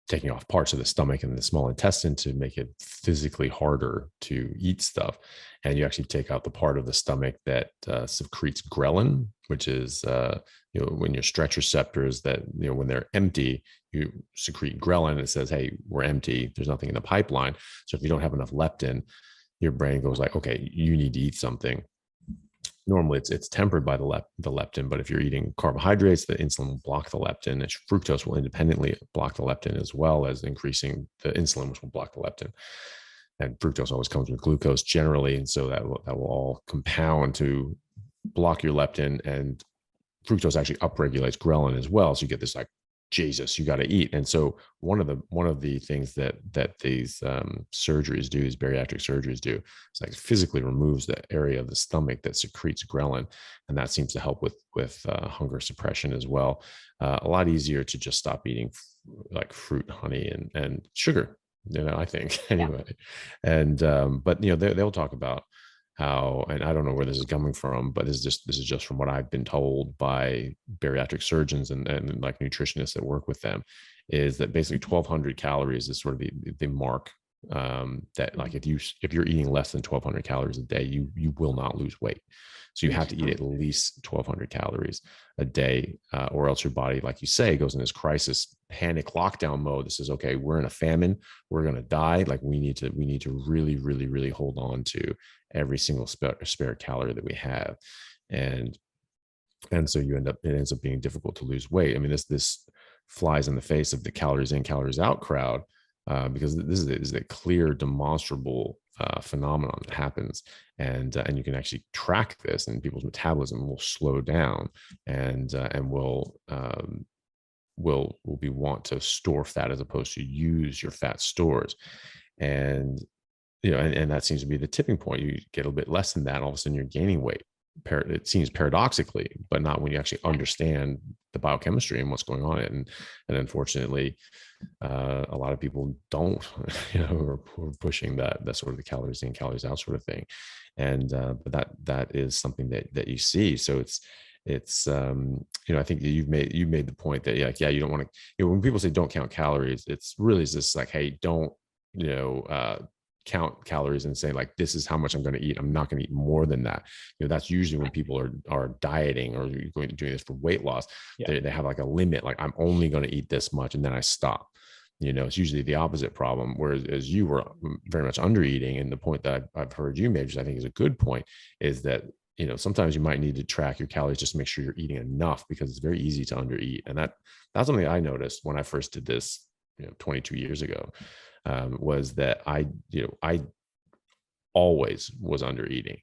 taking off parts of the stomach and the small intestine to make it physically harder to eat stuff. And you actually take out the part of the stomach that secretes ghrelin, which is, when your stretch receptors that, when they're empty, you secrete ghrelin. It says, hey, we're empty. There's nothing in the pipeline. So if you don't have enough leptin, your brain goes like, okay, you need to eat something. normally it's tempered by the leptin, but if you're eating carbohydrates, the insulin will block the leptin, and fructose will independently block the leptin, as well as increasing the insulin, which will block the leptin. And fructose always comes with glucose generally, and so that will all compound to block your leptin. And fructose actually upregulates ghrelin as well, so you get this like, Jesus, you got to eat. And so one of the things that these surgeries do, these bariatric surgeries do, is like physically removes the area of the stomach that secretes ghrelin, and that seems to help with hunger suppression as well. A lot easier to just stop eating like fruit, honey, and sugar, I think anyway. Yeah. And but they'll talk about how, and I don't know where this is coming from, but this is just from what I've been told by bariatric surgeons and like nutritionists that work with them, is that basically 1,200 calories is sort of the mark, that like if you're eating less than 1,200 calories a day, you will not lose weight. So you have to eat at least 1,200 calories a day, or else your body, like you say, goes in this crisis panic lockdown mode. This is, okay, we're in a famine, we're going to die. Like we need to really, really, really hold on to every single spare calorie that we have. And so it ends up being difficult to lose weight. I mean, this flies in the face of the calories in, calories out crowd, because this is a clear, demonstrable phenomenon that happens, and you can actually track this, and people's metabolism will slow down, and will be want to store fat as opposed to use your fat stores. And and that seems to be the tipping point. You get a bit less than that, all of a sudden you're gaining weight. It seems paradoxically, but not when you actually understand the biochemistry and what's going on. And unfortunately, a lot of people don't, are pushing that sort of the calories in, calories out sort of thing. And but that is something that you see. So it's I think you made the point that you don't want to, when people say don't count calories, it's really just like, hey, don't count calories and say like, this is how much I'm going to eat, I'm not going to eat more than that. That's usually when people are dieting or doing this for weight loss. They have like a limit, like I'm only going to eat this much and then I stop. It's usually the opposite problem, whereas you were very much under eating. And the point that I've heard you make, which I think is a good point, is that sometimes you might need to track your calories just to make sure you're eating enough, because it's very easy to undereat. And that's something I noticed when I first did this 22 years ago. Was that I always was under eating,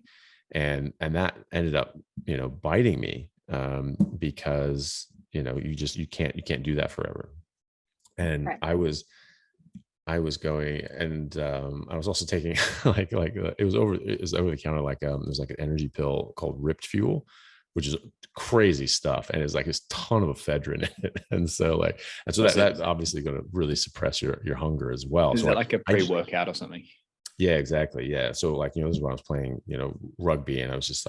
and that ended up biting me, because you can't do that forever. And right. I was going, and I was also taking it was over the counter, there's like an energy pill called Ripped Fuel, which is crazy stuff, and it's like this ton of ephedrine in it, and so that's obviously going to really suppress your hunger as well. Is it like a pre-workout or something? Yeah, exactly. Yeah. So this is when I was playing rugby, and I was just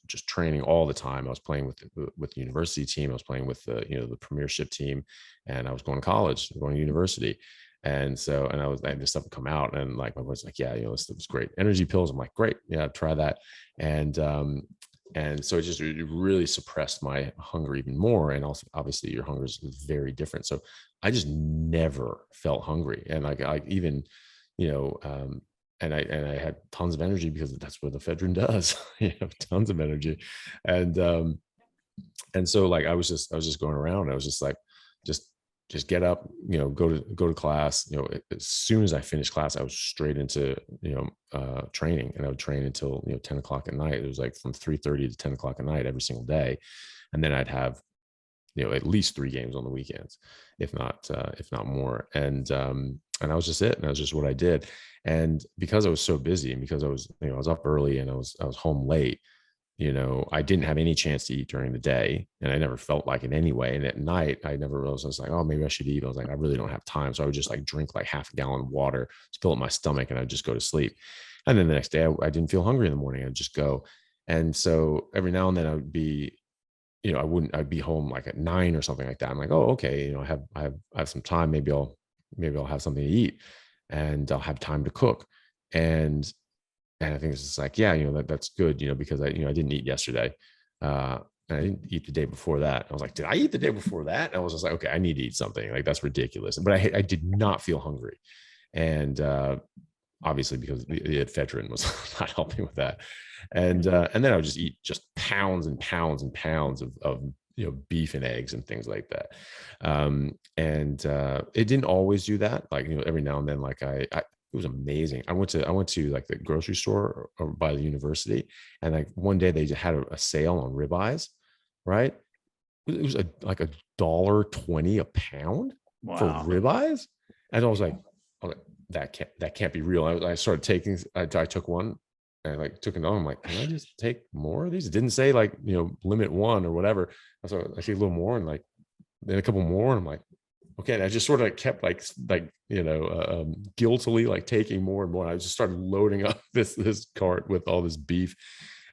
just training all the time. I was playing with the university team. I was playing with the premiership team, and I was going to college, going to university. And so, and this stuff would come out, and like my boy's like, yeah, this was great, energy pills. I'm like, great, yeah, try that. And so it really suppressed my hunger even more. And also, obviously, your hunger is very different. So I just never felt hungry. And I even, and I had tons of energy, because that's what the ephedrine does. You have tons of energy. And so I was just going around. I was just like, just get up, go to class. As soon as I finished class, I was straight into, training, and I would train until, 10 o'clock at night. It was like from 3:30 to 10 o'clock at night every single day. And then I'd have, at least 3 games on the weekends, if not more. And that was just it. And that was just what I did. And because I was so busy, and because I was, I was up early, and I was home late, I didn't have any chance to eat during the day, and I never felt like it anyway. And at night, I never realized, I was like, oh, maybe I should eat. I was like, I really don't have time. So I would just drink half a gallon of water, fill up my stomach, and I'd just go to sleep. And then the next day, I didn't feel hungry in the morning. I'd just go. And so every now and then I would be, I'd be home at 9 or something like that. I'm like, oh, okay. I have some time. Maybe I'll have something to eat, and I'll have time to cook. And I think it's just that's good, because I didn't eat yesterday. And I didn't eat the day before that. I was like, did I eat the day before that? And I was just like, okay, I need to eat something. That's ridiculous. But I did not feel hungry. And obviously because the ephedrine was not helping with that. And then I would just eat just pounds and pounds and pounds of beef and eggs and things like that. And it didn't always do that. Like, every now and then, like it was amazing. I went to like the grocery store by the university, and like one day they just had a sale on ribeyes, right? It was like $1.20 a pound for ribeyes. And I was like, that can't be real. I started taking, I took one and like took another. I'm like, can I just take more of these? It didn't say like, limit one or whatever. So I see a little more, and like then a couple more, and I'm like, okay. And I just sort of kept guiltily like taking more and more. I just started loading up this cart with all this beef.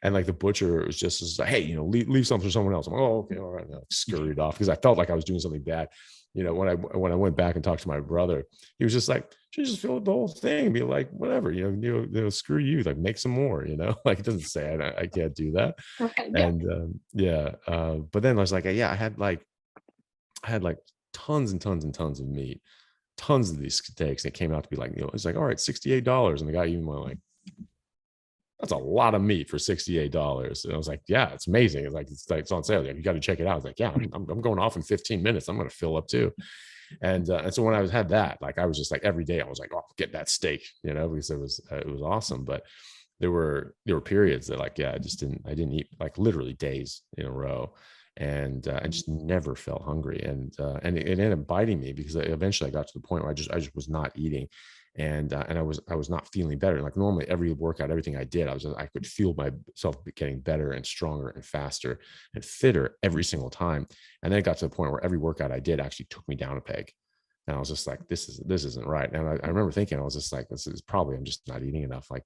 And like the butcher was just like, hey, leave some for someone else. I'm like, oh, okay, all right. And I scurried off because I felt like I was doing something bad. When I went back and talked to my brother, he was just like, "You just fill the whole thing, be like, whatever, screw you, like make some more, like it doesn't say I can't do that." Right, yeah. And but then I was like, yeah, I had like tons and tons and tons of meat, tons of these steaks. And it came out to be like, it's like, all right, $68, and the guy even went like, that's a lot of meat for $68. And I was like, yeah, it's amazing. It's on sale. You got to check it out. I was like, yeah, I'm going off in 15 minutes. I'm going to fill up too. And so when I had that, like, I was just like, every day I was like, oh, get that steak, because it was awesome. But there were periods that like, yeah, I didn't eat like literally days in a row. And I just never felt hungry. And it ended up biting me because eventually I got to the point where I just was not eating. And I was not feeling better. Like normally every workout, everything I did, I could feel myself getting better and stronger and faster and fitter every single time. And then it got to the point where every workout I did actually took me down a peg. And I was just like, this isn't right. And I remember thinking, I was just like, this is probably, I'm just not eating enough. Like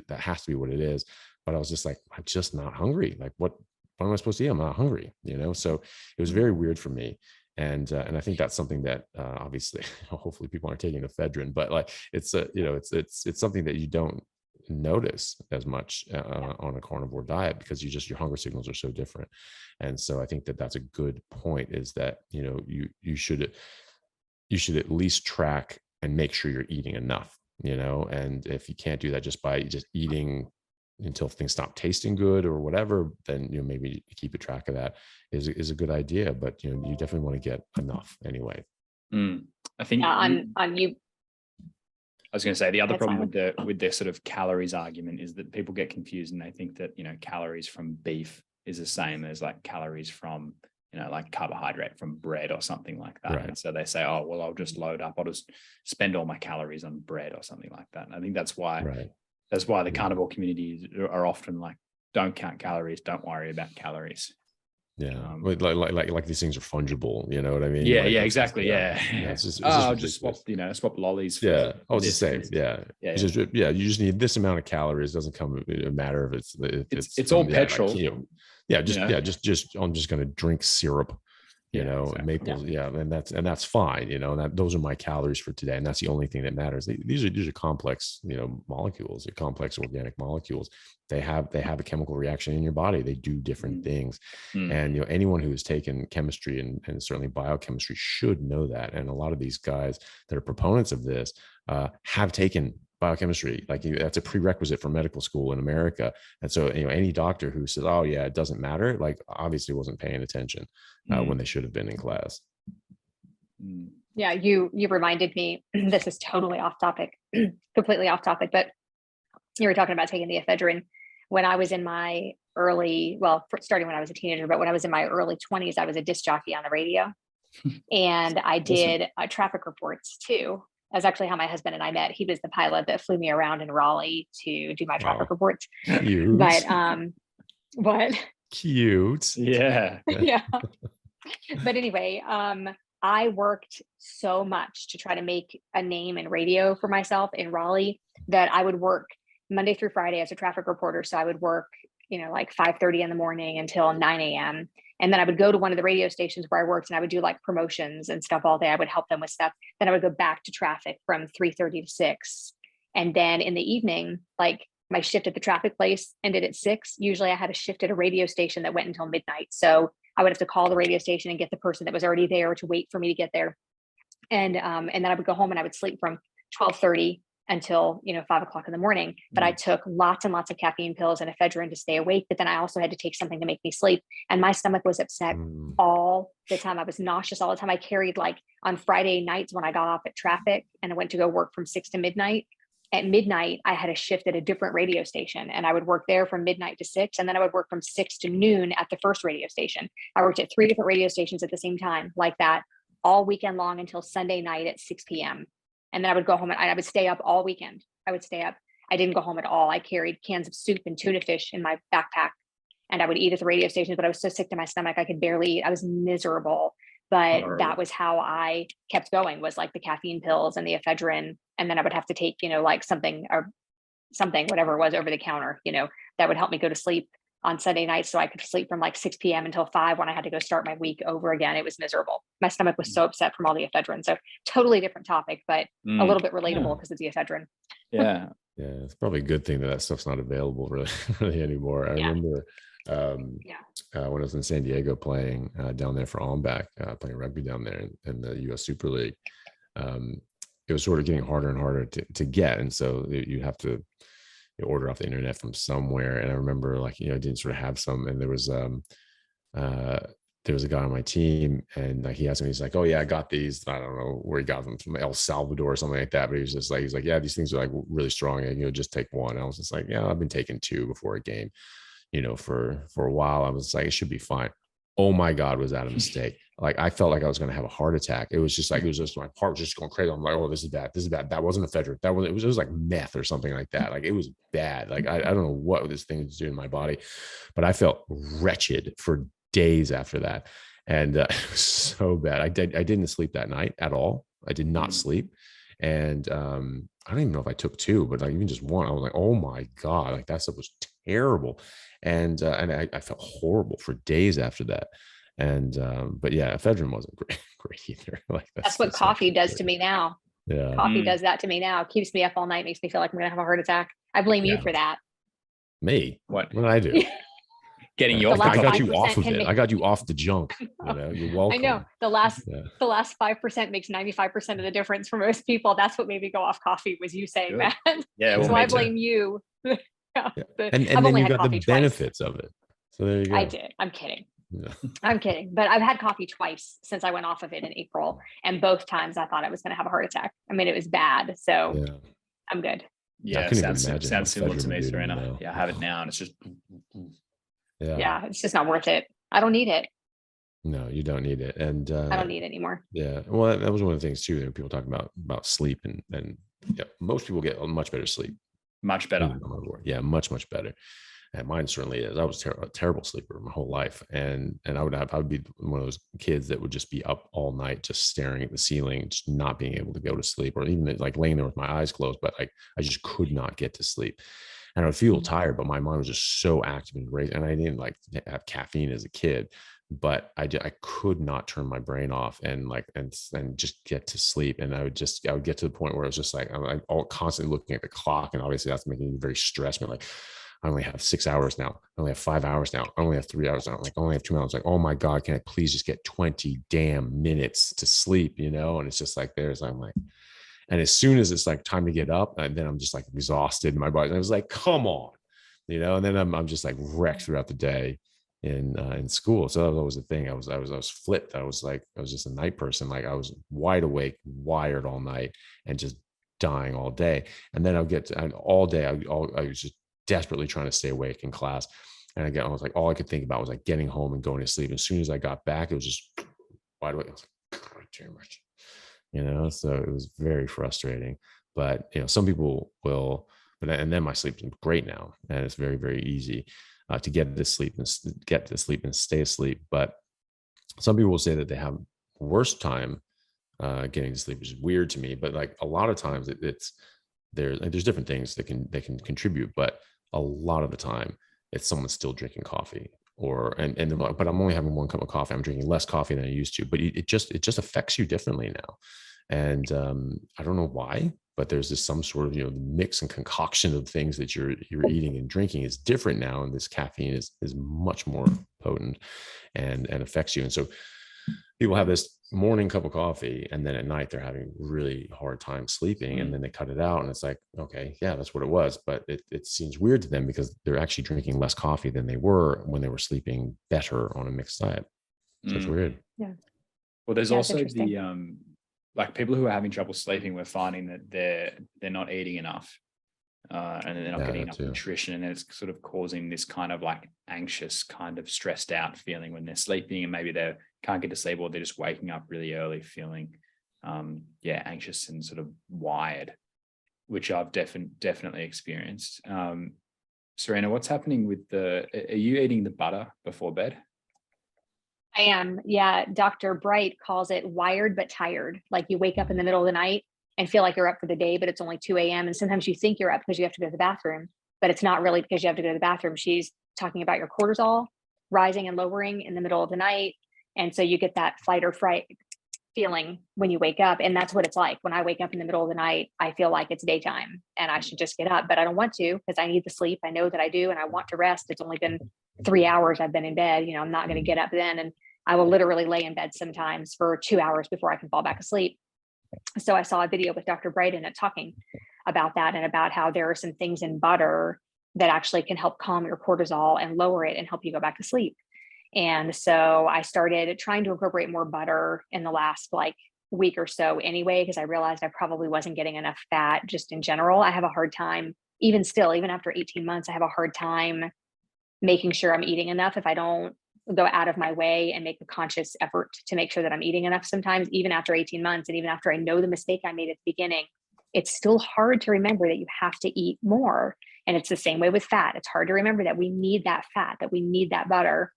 that has to be what it is. But I was just like, I'm just not hungry. Like what am I supposed to eat? I'm not hungry, So it was very weird for me. And I think that's something that obviously, hopefully, people aren't taking ephedrine, but like it's something that you don't notice as much on a carnivore diet because your hunger signals are so different. And so I think that that's a good point. Is that you should at least track and make sure you're eating enough. And if you can't do that just by eating until things stop tasting good or whatever, then maybe keep a track of that is a good idea. But you definitely want to get enough anyway. I think on you. I was going to say the other problem with the sort of calories argument is that people get confused and they think that calories from beef is the same as like calories from like carbohydrate from bread or something like that. Right. And so they say, oh well, I'll just load up, I'll just spend all my calories on bread or something like that. And I think that's why. Right. That's why the carnivore communities are often like, don't count calories, don't worry about calories. Yeah, like these things are fungible. You know what I mean? Yeah, like, exactly. Yeah, it's just I'll just swap lollies. Yeah, it's the same. Yeah. You just need this amount of calories. It doesn't come a matter of it's all petrol. Just I'm just going to drink syrup. Exactly. Maple, and that's fine, and those are my calories for today, and that's the only thing that matters. These are complex, molecules, complex organic molecules. They have a chemical reaction in your body. They do different things, and anyone who has taken chemistry and certainly biochemistry should know that. And a lot of these guys that are proponents of this have taken biochemistry. Like that's a prerequisite for medical school in America. And so, any doctor who says, oh yeah, it doesn't matter, like obviously wasn't paying attention when they should have been in class. Yeah. You reminded me, this is totally off topic, completely off topic, but you were talking about taking the ephedrine when I was in my starting when I was a teenager, but when I was in my early 20s, I was a disc jockey on the radio and I did traffic reports too. That's actually how my husband and I met. He was the pilot that flew me around in Raleigh to do my traffic reports. Cute. But what? Cute. Yeah. Yeah. But anyway, I worked so much to try to make a name in radio for myself in Raleigh that I would work Monday through Friday as a traffic reporter. So I would work, like 5:30 in the morning until 9 a.m. And then I would go to one of the radio stations where I worked and I would do like promotions and stuff all day. I would help them with stuff. Then I would go back to traffic from 3:30 to 6. And then in the evening, like my shift at the traffic place ended at 6. Usually I had a shift at a radio station that went until midnight. So I would have to call the radio station and get the person that was already there to wait for me to get there. And then I would go home and I would sleep from 12:30 until, 5 o'clock in the morning. But I took lots and lots of caffeine pills and ephedrine to stay awake. But then I also had to take something to make me sleep. And my stomach was upset all the time. I was nauseous all the time. I carried, like, on Friday nights when I got off at traffic and I went to go work from 6 to midnight. At midnight, I had a shift at a different radio station, and I would work there from midnight to 6. And then I would work from 6 to noon at the first radio station. I worked at 3 different radio stations at the same time, like that, all weekend long until Sunday night at 6 p.m. And then I would go home and I would stay up all weekend. I would stay up. I didn't go home at all. I carried cans of soup and tuna fish in my backpack, and I would eat at the radio station, but I was so sick to my stomach, I could barely eat. I was miserable. But that was how I kept going, was like the caffeine pills and the ephedrine. And then I would have to take, like something, whatever it was, over the counter, that would help me go to sleep on Sunday nights, so I could sleep from like 6 p.m. until 5 when I had to go start my week over again. It was miserable. My stomach was so upset from all the ephedrine. So totally different topic, but a little bit relatable because of the ephedrine. Yeah. Yeah, it's probably a good thing that stuff's not available really anymore. I remember when I was in San Diego playing down there for Almback, playing rugby down there in the U.S. Super League. It was sort of getting harder and harder to get, and so you have to order off the internet from somewhere. And I remember, like, I didn't sort of have some, and there was a guy on my team, and like he asked me, he's like, "Oh yeah, I got these. I don't know where he got them, from El Salvador or something like that." But he was just like, he's like, "Yeah, these things are like really strong, and just take one." And I was just like, "Yeah, I've been taking 2 before a game, for a while." I was like, "It should be fine." Oh my God, was that a mistake? Like, I felt like I was going to have a heart attack. It was just like, my heart was just going crazy. I'm like, "Oh, this is bad. This is bad." That wasn't ephedrine. It was like meth or something like that. Like, it was bad. Like, I don't know what this thing was doing in my body, but I felt wretched for days after that. And it was so bad. I didn't sleep that night at all. I did not sleep. And I don't even know if I took 2, but like even just 1, I was like, "Oh my God," like that stuff was terrible. And I felt horrible for days after that. And but yeah, ephedrine wasn't great either. Like that's what coffee does to me now. Yeah, coffee does that to me now. It keeps me up all night, makes me feel like I'm gonna have a heart attack. I blame you for that. Me? What did I do? Getting you off. I got you off of it. I got you off the junk. You're welcome. I know the last 5% makes 95% of the difference for most people. That's what made me go off coffee, was you saying that. Yeah, so I blame you. And then you got the benefits of it. So there you go. I did. I'm kidding. Yeah. I'm kidding. But I've had coffee twice since I went off of it in April, and both times I thought I was going to have a heart attack. I mean, it was bad. So I'm good. Yeah, sounds similar to me, Serena. Yeah, I have it now, and it's just. Yeah, it's just not worth it. I don't need it. No, you don't need it. And I don't need it anymore. Yeah. Well, that was one of the things too, that people talk about sleep, and most people get much better sleep. Much better. Yeah, much better. And mine certainly is. I was a terrible sleeper my whole life. And I would be one of those kids that would just be up all night, just staring at the ceiling, just not being able to go to sleep, or even like laying there with my eyes closed, but like I just could not get to sleep. And I would feel tired, but my mind was just so active and great. And I didn't like have caffeine as a kid, but I could not turn my brain off and just get to sleep. And I would get to the point where it was just like, I'm all constantly looking at the clock. And obviously that's making me very stressed. But like, I only have 6 hours now. I only have 5 hours now. I only have 3 hours now. Like, I only have 2 hours. Like, oh my God, can I please just get 20 damn minutes to sleep, And it's just like, I'm like, and as soon as it's like time to get up, and then I'm just like exhausted in my body. And I was like, come on, and then I'm just like wrecked throughout the day in school. So that was always the thing. I was flipped. I was just a night person. Like, I was wide awake, wired all night, and just dying all day. And then all day, I was just desperately trying to stay awake in class. And I was like, all I could think about was like getting home and going to sleep. As soon as I got back, it was just wide awake. I was like, God, too much. So it was very frustrating. But some people will, and then my sleep's great now, and it's very, very easy to get to sleep and stay asleep. But some people will say that they have worse time getting to sleep, which is weird to me. But like a lot of times there's different things that can contribute, but a lot of the time it's someone still drinking coffee. But I'm only having 1 cup of coffee. I'm drinking less coffee than I used to, but it just affects you differently now. And I don't know why, but there's some sort of, the mix and concoction of things that you're eating and drinking is different now. And this caffeine is much more potent and affects you. And so people have this morning cup of coffee, and then at night they're having really hard time sleeping, and then they cut it out, and it's like, okay, yeah, that's what it was. But it seems weird to them because they're actually drinking less coffee than they were when they were sleeping better on a mixed diet. So it's weird. Yeah. Well, there's Yeah, it's also interesting. the like people who are having trouble sleeping, we're finding that they're not eating enough, and they're not Yeah, getting that enough too. nutrition, and it's sort of causing this kind of like anxious, kind of stressed out feeling when they're sleeping, and maybe they can't get to sleep, or they're just waking up really early feeling anxious and sort of wired, which I've definitely experienced. Serena, what's happening with are you eating the butter before bed? I am. Yeah. Dr. Bright calls it wired but tired. Like you wake up in the middle of the night and feel like you're up for the day, but it's only 2 a.m. And sometimes you think you're up because you have to go to the bathroom, but it's not really because you have to go to the bathroom. She's talking about your cortisol rising and lowering in the middle of the night. And so you get that flight or fright feeling when you wake up. And that's what it's like. When I wake up in the middle of the night, I feel like it's daytime and I should just get up, but I don't want to because I need the sleep. I know that I do, and I want to rest. It's only been 3 hours I've been in bed. I'm not going to get up then. And I will literally lay in bed sometimes for 2 hours before I can fall back asleep. So I saw a video with Dr. Bright in it talking about that and about how there are some things in butter that actually can help calm your cortisol and lower it and help you go back to sleep. And so I started trying to incorporate more butter in the last week or so anyway, because I realized I probably wasn't getting enough fat just in general. I have a hard time, even after 18 months, I have a hard time making sure I'm eating enough if I don't go out of my way and make a conscious effort to make sure that I'm eating enough sometimes, even after 18 months. And even after I know the mistake I made at the beginning, it's still hard to remember that you have to eat more. And it's the same way with fat. It's hard to remember that we need that fat, that we need that butter.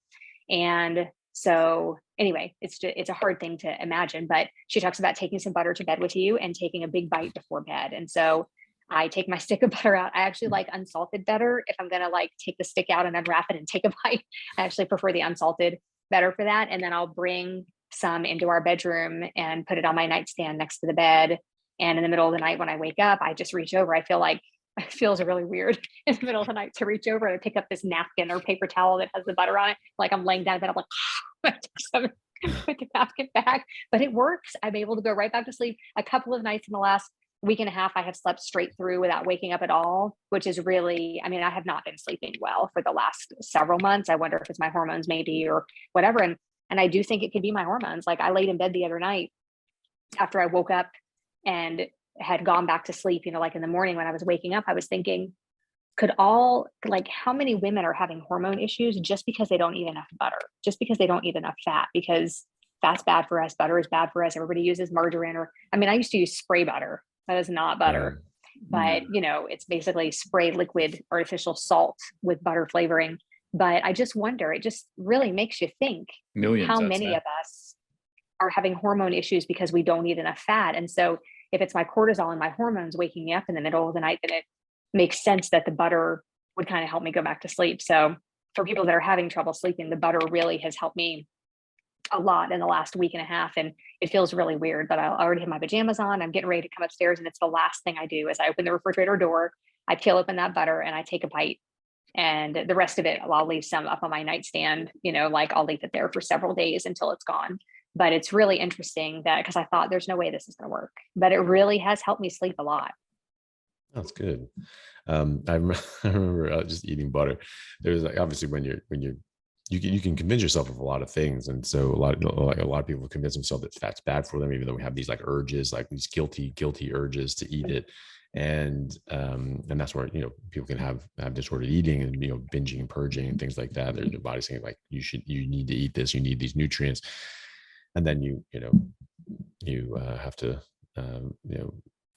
And so anyway, it's a hard thing to imagine, but she talks about taking some butter to bed with you and taking a big bite before bed. And so I take my stick of butter out. I actually like unsalted butter. If I'm going to take the stick out and unwrap it and take a bite, I actually prefer the unsalted better for that. And then I'll bring some into our bedroom and put it on my nightstand next to the bed. And in the middle of the night, when I wake up, I just reach over. I feel like it feels really weird in the middle of the night to reach over and pick up this napkin or paper towel that has the butter on it. Like I'm laying down in bed, I'm like, put the napkin back, but it works. I'm able to go right back to sleep. A couple of nights in the last week and a half, I have slept straight through without waking up at all, which is really, I have not been sleeping well for the last several months. I wonder if it's my hormones maybe or whatever. And I do think it could be my hormones. Like I laid in bed the other night after I woke up and had gone back to sleep, in the morning when I was waking up, I was thinking, how many women are having hormone issues just because they don't eat enough butter, just because they don't eat enough fat, because fat's bad for us. Butter is bad for us. Everybody uses margarine I used to use spray butter. That is not butter, but it's basically spray liquid artificial salt with butter flavoring. But I just wonder, it just really makes you think Millions, how many of us are having hormone issues because we don't eat enough fat. And so if it's my cortisol and my hormones waking me up in the middle of the night, then it makes sense that the butter would kind of help me go back to sleep. So for people that are having trouble sleeping, the butter really has helped me a lot in the last week and a half. And it feels really weird, but I already have my pajamas on. I'm getting ready to come upstairs. And it's the last thing I do is I open the refrigerator door, I peel open that butter and I take a bite. And the rest of it, I'll leave some up on my nightstand, I'll leave it there for several days until it's gone. But it's really interesting that because I thought there's no way this is going to work, but it really has helped me sleep a lot. That's good. I remember just eating butter. There's obviously when you can convince yourself of a lot of things, and so a lot of people convince themselves that fat's bad for them, even though we have these urges, these guilty urges to eat it, and that's where people can have disordered eating and binging and purging and things like that. Their body's saying you need to eat this, you need these nutrients, and then you have to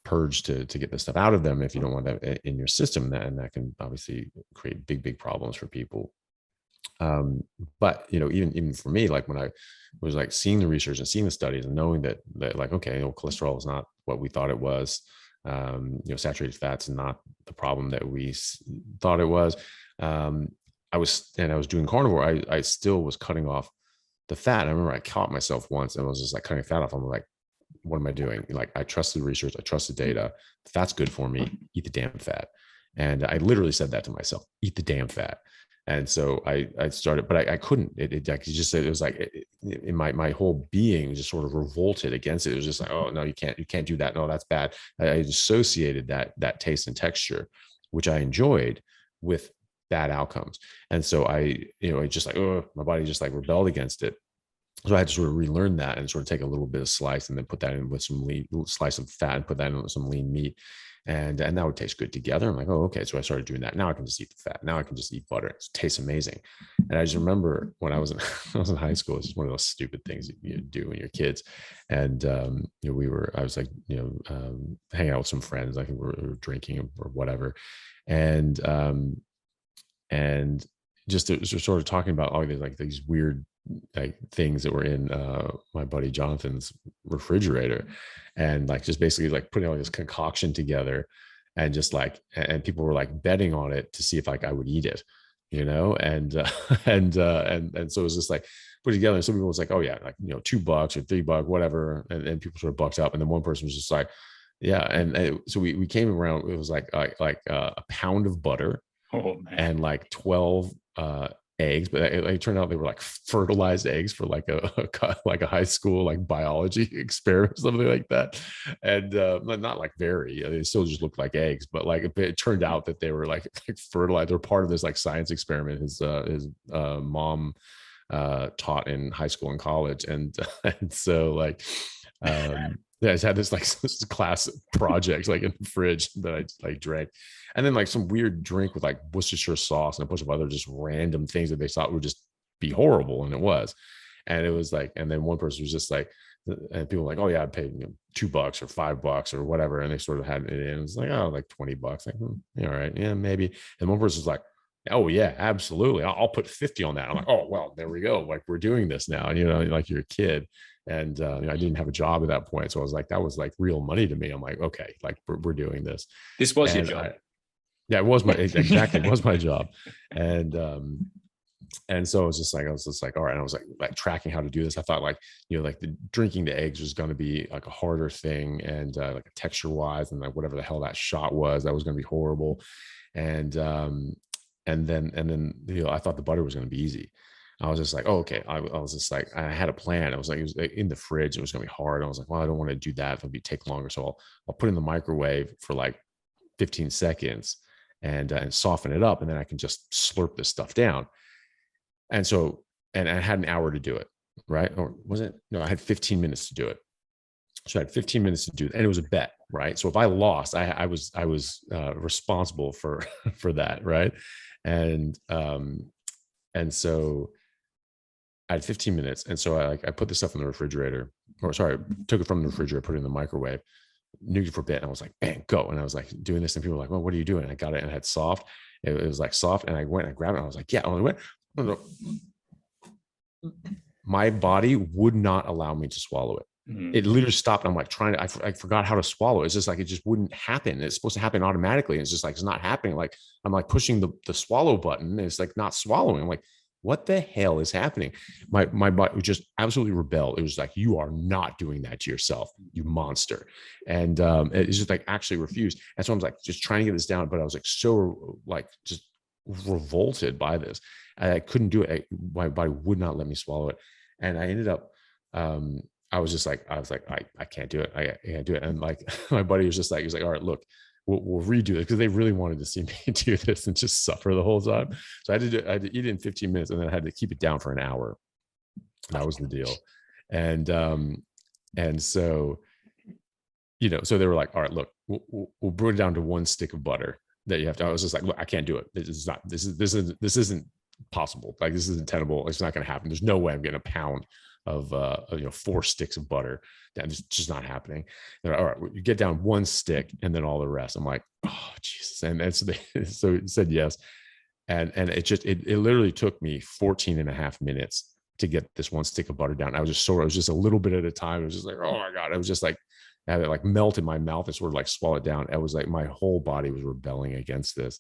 purge to get this stuff out of them if you don't want that in your system, and that can obviously create big problems for people. But even for me, when I was seeing the research and seeing the studies and knowing that okay, cholesterol is not what we thought it was, saturated fats is not the problem that we thought it was. I was doing carnivore. I still was cutting off the fat. I remember I caught myself once and I was just cutting fat off. I'm like, what am I doing? I trust the research. I trust the data. Fat's good for me. Eat the damn fat. And I literally said that to myself, eat the damn fat. And so I started, but I couldn't. I could just say it was like in my whole being just sort of revolted against it. It was just like, oh no, you can't do that. No, that's bad. I associated that taste and texture, which I enjoyed, with bad outcomes. And so it just like, oh, my body just like rebelled against it. So I had to sort of relearn that and sort of take a little bit of slice and then put that in with some lean slice of fat and put that in with some lean meat. And that would taste good together. I'm like, oh, okay. So I started doing that. Now I can just eat the fat. Now I can just eat butter. It tastes amazing. And I just remember when I was in high school, it's just one of those stupid things you do when you're kids. And I was like, hanging out with some friends, like we were drinking or whatever. And just sort of talking about all these weird like things that were in my buddy Jonathan's refrigerator, and like just basically like putting all this concoction together, and just like, and people were like betting on it to see if like I would eat it, and and so it was just like put together. And some people was like, oh yeah, like $2 or $3, whatever, and people sort of bucked up, and then one person was just like, yeah, and so we came around. It was like a pound of butter, and like 12 eggs, but it turned out they were like fertilized eggs for like a high school like biology experiment, something like that. And not like they still just looked like eggs, but like it turned out that they were like fertilized. They're part of this like science experiment his mom taught in high school and college, and so like yeah, I just had this class project like in the fridge that I just like drank, and then like some weird drink with like Worcestershire sauce and a bunch of other just random things that they thought would just be horrible, and it was. And it was like, and then one person was just like, and people were like, oh yeah, I paid $2 or $5 or whatever, and they sort of had it in. It was like, oh, like $20. Like, yeah, all right, yeah, maybe. And one person was like, oh yeah, absolutely, I'll put 50 on that. I'm like, oh well, there we go. Like we're doing this now, like you're a kid. And I didn't have a job at that point, so I was like, that was like real money to me. I'm like, okay, like we're doing this. This was your job. Yeah, it was my exactly, it was my job. And so I was just like, all right. And I was like tracking how to do this. I thought like, like the drinking the eggs was going to be like a harder thing, and like texture wise, and like whatever the hell that shot was, that was going to be horrible. And then I thought the butter was going to be easy. I was just like, oh, okay. I was just like, I had a plan. I was like, it was in the fridge. It was going to be hard. I was like, well, I don't want to do that. It'll take longer. So I'll put it in the microwave for like 15 seconds and soften it up. And then I can just slurp this stuff down. And so, and I had an hour to do it. Right. Or was it? No, I had 15 minutes to do it. So I had 15 minutes to do it. And it was a bet. Right. So if I lost, I was responsible for that. Right. And so I had 15 minutes. And so I put this stuff in the refrigerator, took it from the refrigerator, put it in the microwave, nuked it for a bit. And I was like, bang, go. And I was like doing this, and people were like, well, what are you doing? And I got it, and it had soft. It was like soft. And I went and grabbed it. And I was like, yeah. And I went, my body would not allow me to swallow it. It literally stopped. I'm like I forgot how to swallow. It's just like, it just wouldn't happen. It's supposed to happen automatically. It's just like, it's not happening. Like I'm like pushing the swallow button, and it's like not swallowing. I'm like, what the hell is happening? My body just absolutely rebelled. It was like, you are not doing that to yourself, you monster. And it's just like actually refused. And so I was like, just trying to get this down, but I was like, so like just revolted by this. I couldn't do it. My body would not let me swallow it. And I ended up, I was like, I can't do it. I can't do it. And like, my buddy was like, all right, look, we'll redo it, because they really wanted to see me do this and just suffer the whole time. So I had to eat it in 15 minutes, and then I had to keep it down for an hour. That was the deal. And so, so they were like, all right, look, we'll bring it down to 1 stick of butter that you have to. I was just like, look, I can't do it. This isn't possible. Like, this isn't tenable. It's not going to happen. There's no way I'm getting a pound of 4 sticks of butter. That's just not happening. They're like, all right, you get down 1 stick and then all the rest. I'm like, oh Jesus. And so it said yes. And it literally took me 14 and a half minutes to get this 1 stick of butter down. It was just a little bit at a time. It was just like, oh my God. It was just like, I had it like melt in my mouth and sort of like swallow it down. It was like my whole body was rebelling against this.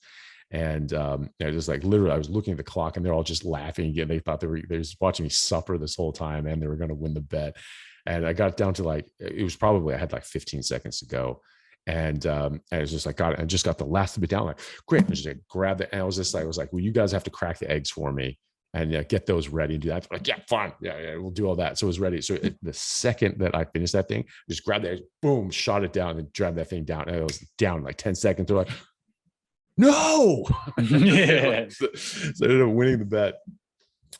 And I just like, literally, I was looking at the clock, and they're all just laughing again. They thought they were just watching me suffer this whole time, and they were going to win the bet. And I got down to like, it was probably, I had like 15 seconds to go. And I was just like, God, I just got the last bit down. Like, great. I just like, grabbed it. And I was like, well, you guys have to crack the eggs for me and get those ready and do that. Like, yeah, fine. Yeah, we'll do all that. So it was ready. So the second that I finished that thing, I just grabbed the eggs, boom, shot it down and dragged that thing down. And it was down in like 10 seconds. They're like, no. Yeah. So I ended up winning the bet.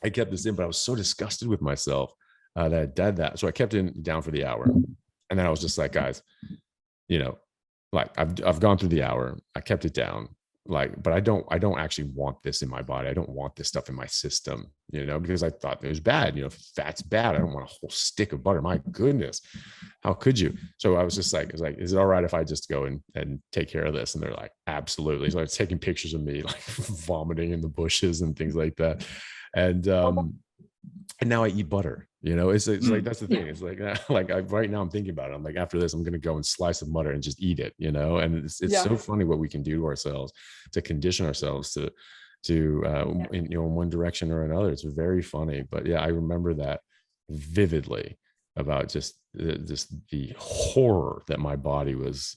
I kept this in, but I was so disgusted with myself that I did that. So I kept it down for the hour. And then I was just like, guys, like I've gone through the hour, I kept it down, like, but I don't actually want this in my body. I don't want this stuff in my system, because I thought it was bad. Fat's bad. I don't want a whole stick of butter. My goodness, how could you? So I was like, is it all right if I just go and take care of this? And they're like, absolutely. So I was taking pictures of me like vomiting in the bushes and things like that. And now I eat butter. It's like, that's the thing. It's like right now I'm thinking about it. I'm like, after this, I'm going to go and slice of butter and just eat it, and it's so funny what we can do to ourselves to condition ourselves to in one direction or another. It's very funny, but yeah, I remember that vividly about just the horror that my body was,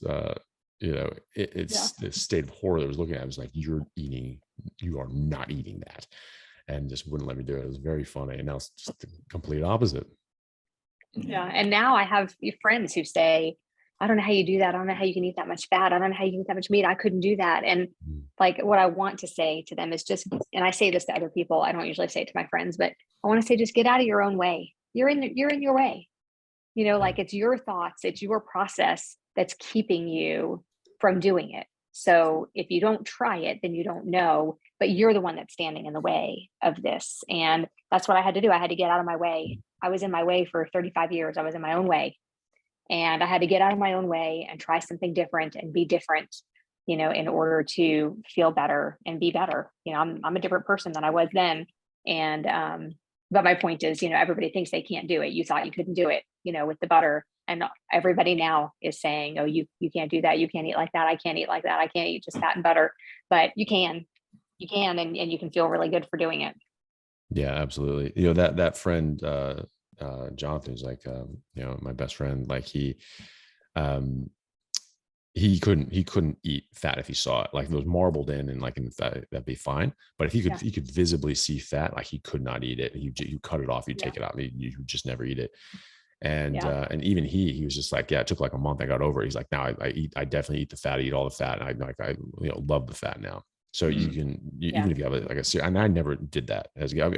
it's this state of horror that was looking at. I was like, you are not eating that. And just wouldn't let me do it. It was very funny. And now it's just the complete opposite. Yeah. And now I have friends who say, I don't know how you do that. I don't know how you can eat that much fat. I don't know how you can eat that much meat. I couldn't do that. And like what I want to say to them is just, and I say this to other people, I don't usually say it to my friends, but I want to say, just get out of your own way. You're in your way. Like it's your thoughts, it's your process that's keeping you from doing it. So if you don't try it, then you don't know, but you're the one that's standing in the way of this. And that's what I had to do. I had to get out of my way. I was in my way for 35 years. I was in my own way. And I had to get out of my own way and try something different and be different, in order to feel better and be better. I'm a different person than I was then. And, but my point is, everybody thinks they can't do it. You thought you couldn't do it, with the butter. And everybody now is saying, oh, you can't do that. You can't eat like that. I can't eat like that. I can't eat just fat and butter, but you can, and you can feel really good for doing it. Yeah, absolutely. That friend, Jonathan, is like, my best friend, like he couldn't eat fat if he saw it. Like if it was marbled in and like in fat, that'd be fine. But if he could visibly see fat, like he could not eat it. You cut it off, you take it out, you just never eat it. And even he was just like, yeah, it took like a month. I got over it. He's like, now I definitely eat the fat. I eat all the fat. And I love the fat now. So even if you have and I never did that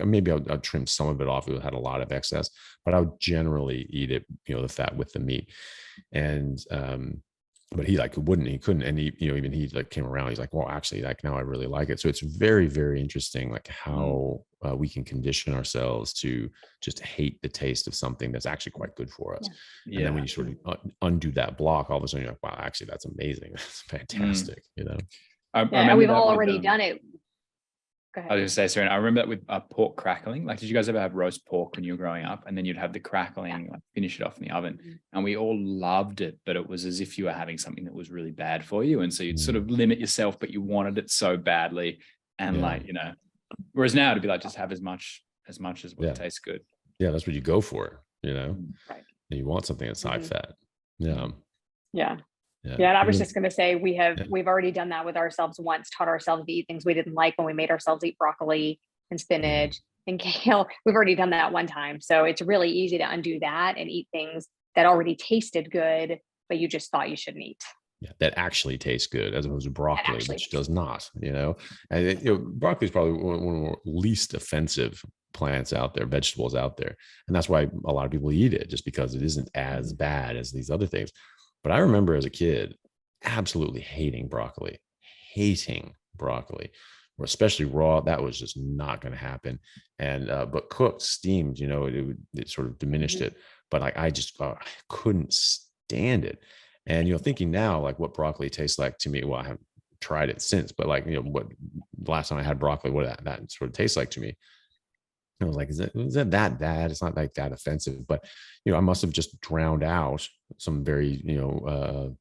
maybe I'll trim some of it off. It had a lot of excess, but I would generally eat it, the fat with the meat. And, but he couldn't. And even he like came around. He's like, well, actually, like now I really like it. So it's very, very interesting, like how we can condition ourselves to just hate the taste of something that's actually quite good for us. Yeah. And then when you sort of undo that block, all of a sudden you're like, wow, actually that's amazing. That's fantastic. We've all already done it. Go ahead. I was going to say, Serena, I remember that with pork crackling. Like, did you guys ever have roast pork when you were growing up? And then you'd have the crackling, like finish it off in the oven. And we all loved it, but it was as if you were having something that was really bad for you. And so you'd sort of limit yourself, but you wanted it so badly. And whereas now it'd be like, just have as much as what tastes good. Yeah, that's what you go for, Right. And you want something that's high fat. Yeah. Yeah. Yeah. And I was just going to say, we've already done that with ourselves once, taught ourselves to eat things we didn't like when we made ourselves eat broccoli and spinach and kale. We've already done that one time. So it's really easy to undo that and eat things that already tasted good, but you just thought you shouldn't eat. Yeah, that actually tastes good as opposed to broccoli, which does not, And broccoli is probably one of the least offensive plants out there, vegetables out there. And that's why a lot of people eat it, just because it isn't as bad as these other things. But I remember as a kid absolutely hating broccoli, or especially raw. That was just not going to happen. And but cooked, steamed, it sort of diminished it. But like I just couldn't stand it. And thinking now, like what broccoli tastes like to me. Well, I haven't tried it since, but like what last time I had broccoli, what that sort of tastes like to me. I was like, is that bad? It's not like that offensive, but I must have just drowned out some very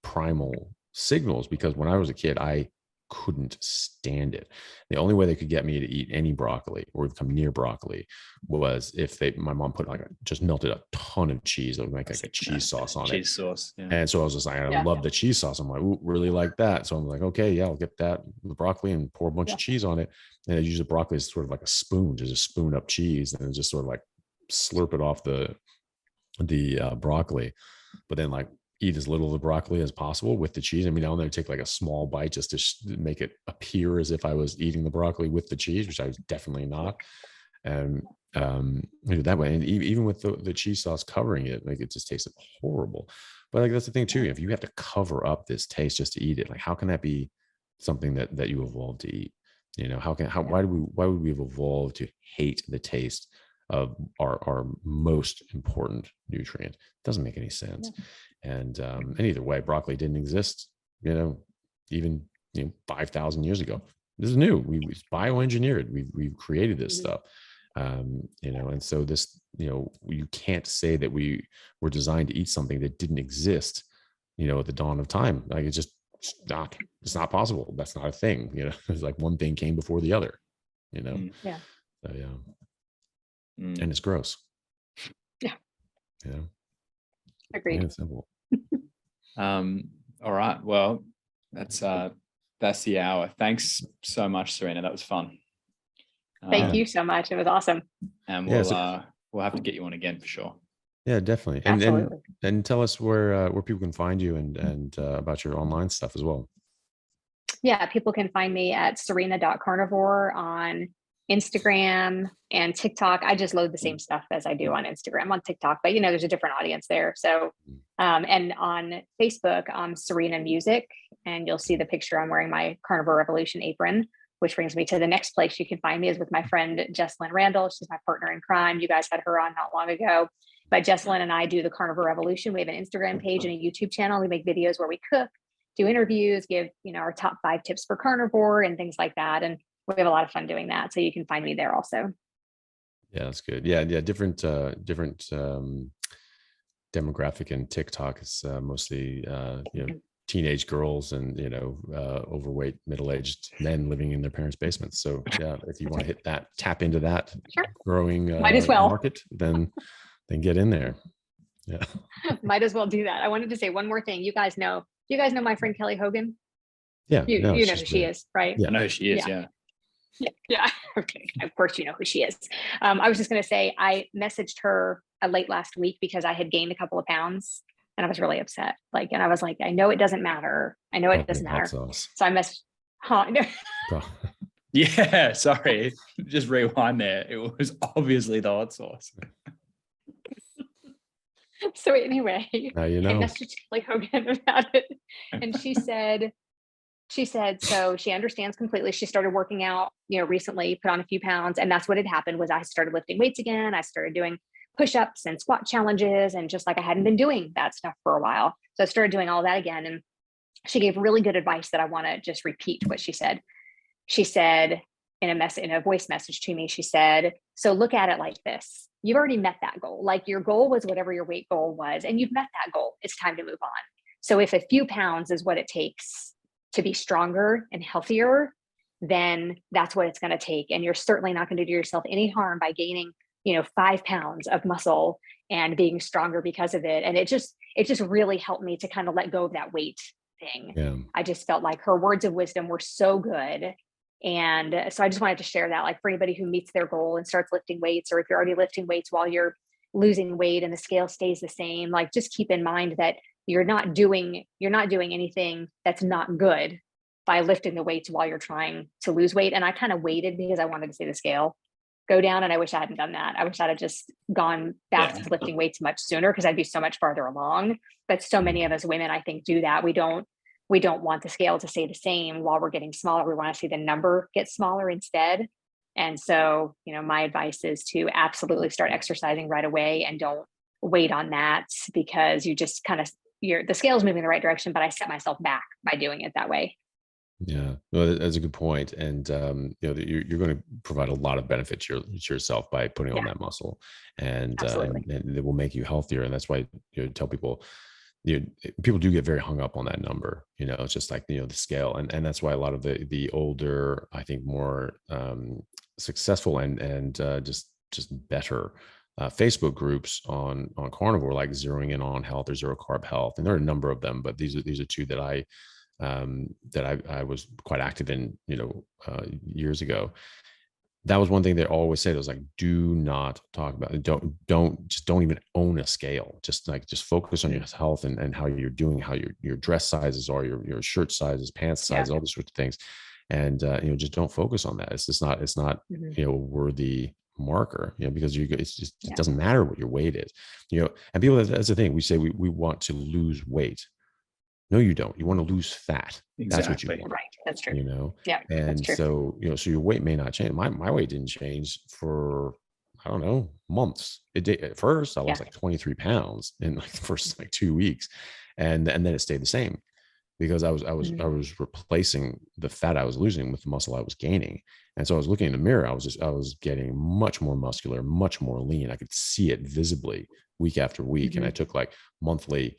primal signals, because when I was a kid, I couldn't stand it. The only way they could get me to eat any broccoli or come near broccoli was if my mom put just melted a ton of cheese. It would make like a cheese sauce on it. Cheese sauce. Yeah. And so I was just like, I love the cheese sauce. I'm like, ooh, really like that. So I'm like, okay, yeah, I'll get that, the broccoli, and pour a bunch of cheese on it. And I use the broccoli as sort of like a spoon, just spoon up cheese and just sort of like slurp it off the broccoli, but then like eat as little of the broccoli as possible with the cheese. I mean, I'll never take like a small bite just to make it appear as if I was eating the broccoli with the cheese, which I was definitely not. And that way, and even with the cheese sauce covering it, like it just tasted horrible. But like that's the thing too, if you have to cover up this taste just to eat it, like how can that be something that you evolved to eat? You know, why would we have evolved to hate the taste of our most important nutrient? It doesn't make any sense. And either way, broccoli didn't exist, even 5,000 years ago. This is new. We bioengineered. We've created this stuff. And so this, you can't say that we were designed to eat something that didn't exist, at the dawn of time. Like it's not possible. That's not a thing. It's like one thing came before the other. Yeah. So yeah. And it's gross. Yeah. Agreed. Agreed. Simple. All right. Well, that's the hour. Thanks so much, Serena. That was fun. Thank you so much. It was awesome. And we'll have to get you on again for sure. Yeah, definitely. And tell us where people can find you and about your online stuff as well. Yeah, people can find me at serena.carnivore on Instagram and TikTok. I just load the same stuff as I do on Instagram, on TikTok, but there's a different audience there. So, and on Facebook, Serena Music, and you'll see the picture. I'm wearing my Carnivore Revolution apron, which brings me to the next place you can find me is with my friend Jessalyn Randall. She's my partner in crime. You guys had her on not long ago, but Jessalyn and I do the Carnivore Revolution. We have an Instagram page and a YouTube channel. We make videos where we cook, do interviews, give our top 5 tips for carnivore and things like that. And we have a lot of fun doing that. So you can find me there also. Yeah, that's good. Yeah. Different demographic in TikTok is mostly teenage girls and overweight middle-aged men living in their parents' basements. So yeah, if you want to tap into that growing might as well market, then get in there. Yeah, might as well do that. I wanted to say one more thing. Do you guys know my friend Kelly Hogan? Yeah, you know who she is, right? Yeah, I know who she is. Yeah. Okay. Of course, you know who she is. I was just going to say, I messaged her late last week because I had gained a couple of pounds and I was really upset. And I was like, I know it doesn't matter. I know it doesn't matter. So I messaged, Yeah. Sorry. Just rewind there. It was obviously the hot sauce. So anyway, I messaged Kelly Hogan about it. And she said, so she understands completely. She started working out, recently, put on a few pounds. And that's what had happened was I started lifting weights again. I started doing push-ups and squat challenges. And just like I hadn't been doing that stuff for a while. So I started doing all that again. And she gave really good advice that I want to just repeat what she said. She said in a voice message to me, she said, so look at it like this. You've already met that goal. Like your goal was whatever your weight goal was, and you've met that goal. It's time to move on. So if a few pounds is what it takes to be stronger and healthier, then that's what it's going to take. And you're certainly not going to do yourself any harm by gaining, 5 pounds of muscle and being stronger because of it. And it just really helped me to kind of let go of that weight thing. Yeah. I just felt like her words of wisdom were so good. And so I just wanted to share that, like for anybody who meets their goal and starts lifting weights, or if you're already lifting weights while you're losing weight and the scale stays the same, like just keep in mind that you're not doing anything that's not good by lifting the weights while you're trying to lose weight. And I kind of waited because I wanted to see the scale go down. And I wish I hadn't done that. I wish I'd have just gone back to lifting weights much sooner because I'd be so much farther along. But so many of us women, I think, do that. We don't want the scale to stay the same while we're getting smaller. We want to see the number get smaller instead. And so, my advice is to absolutely start exercising right away and don't wait on that, because you just kind of, the scale is moving in the right direction, but I set myself back by doing it that way. Yeah, well, that's a good point. And, you're going to provide a lot of benefit to yourself by putting on that muscle, and it will make you healthier. And that's why tell people, people do get very hung up on that number. It's just like, the scale. And that's why a lot of the older, I think more successful and just better Facebook groups on carnivore, like zeroing in on health or zero carb health. And there are a number of them, but these are two that I was quite active in, years ago. That was one thing they always said. It was like, do not talk about it. Don't even own a scale. Just focus on your health and how you're doing, how your dress sizes are, your shirt sizes, pants sizes, all these sorts of things. And, just don't focus on that. It's just not, a worthy marker, because it doesn't matter what your weight is, and people, that's the thing. We say we want to lose weight. No, you don't. You want to lose fat. Exactly. That's what you want. Right. That's true. Yeah. And so, so your weight may not change. My weight didn't change for, I don't know, months. It did at first. I lost like 23 pounds in like the first 2 weeks. And then it stayed the same because I was replacing the fat I was losing with the muscle I was gaining. And so I was looking in the mirror. I was getting much more muscular, much more lean. I could see it visibly week after week. And I took like monthly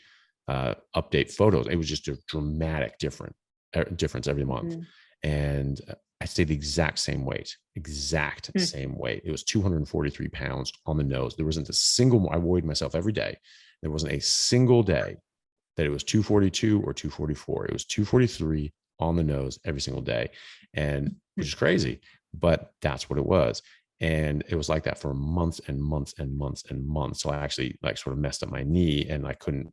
update photos. It was just a dramatic difference every month. And I stayed the exact same weight. It was 243 pounds on the nose. There wasn't a single, I weighed myself every day. There wasn't a single day that it was 242 or 244. It was 243 on the nose every single day. And which is crazy, but that's what it was. And it was like that for months and months and months and months. So I actually sort of messed up my knee and I couldn't,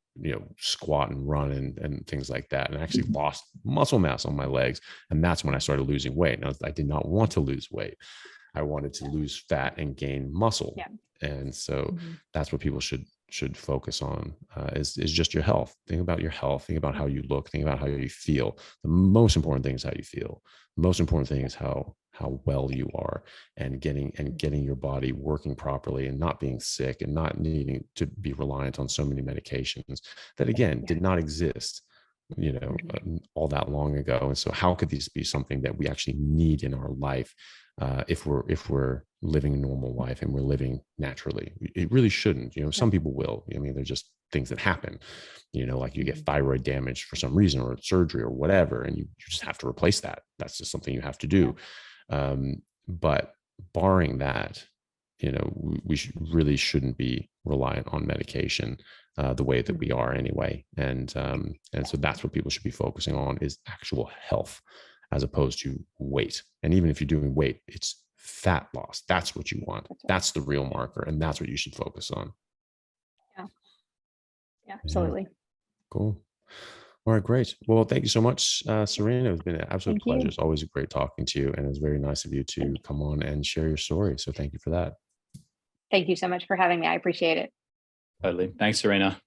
squat and run and things like that. And I actually lost muscle mass on my legs. And that's when I started losing weight. And I did not want to lose weight. I wanted to lose fat and gain muscle. And so that's what people should focus on is just your health. Think about your health. Think about how you look. Think about how you feel. The most important thing is how you feel. The most important thing is how well you are, and getting your body working properly and not being sick and not needing to be reliant on so many medications that again did not exist all that long ago. And so how could these be something that we actually need in our life if we're living a normal life and we're living naturally? It really shouldn't. Some people will. They're just things that happen, like you get thyroid damage for some reason or surgery or whatever, and you just have to replace that. That's just something you have to do. But barring that, we really shouldn't be reliant on medication the way that we are anyway. And so that's what people should be focusing on, is actual health as opposed to weight. And even if you're doing weight, it's fat loss. That's what you want. That's the real marker. And that's what you should focus on. Yeah, absolutely. Cool. All right, great. Well, thank you so much, Serena. It's been an absolute pleasure. It's always great talking to you. And it was very nice of you to come on and share your story. So thank you for that. Thank you so much for having me. I appreciate it. Totally. Thanks, Serena.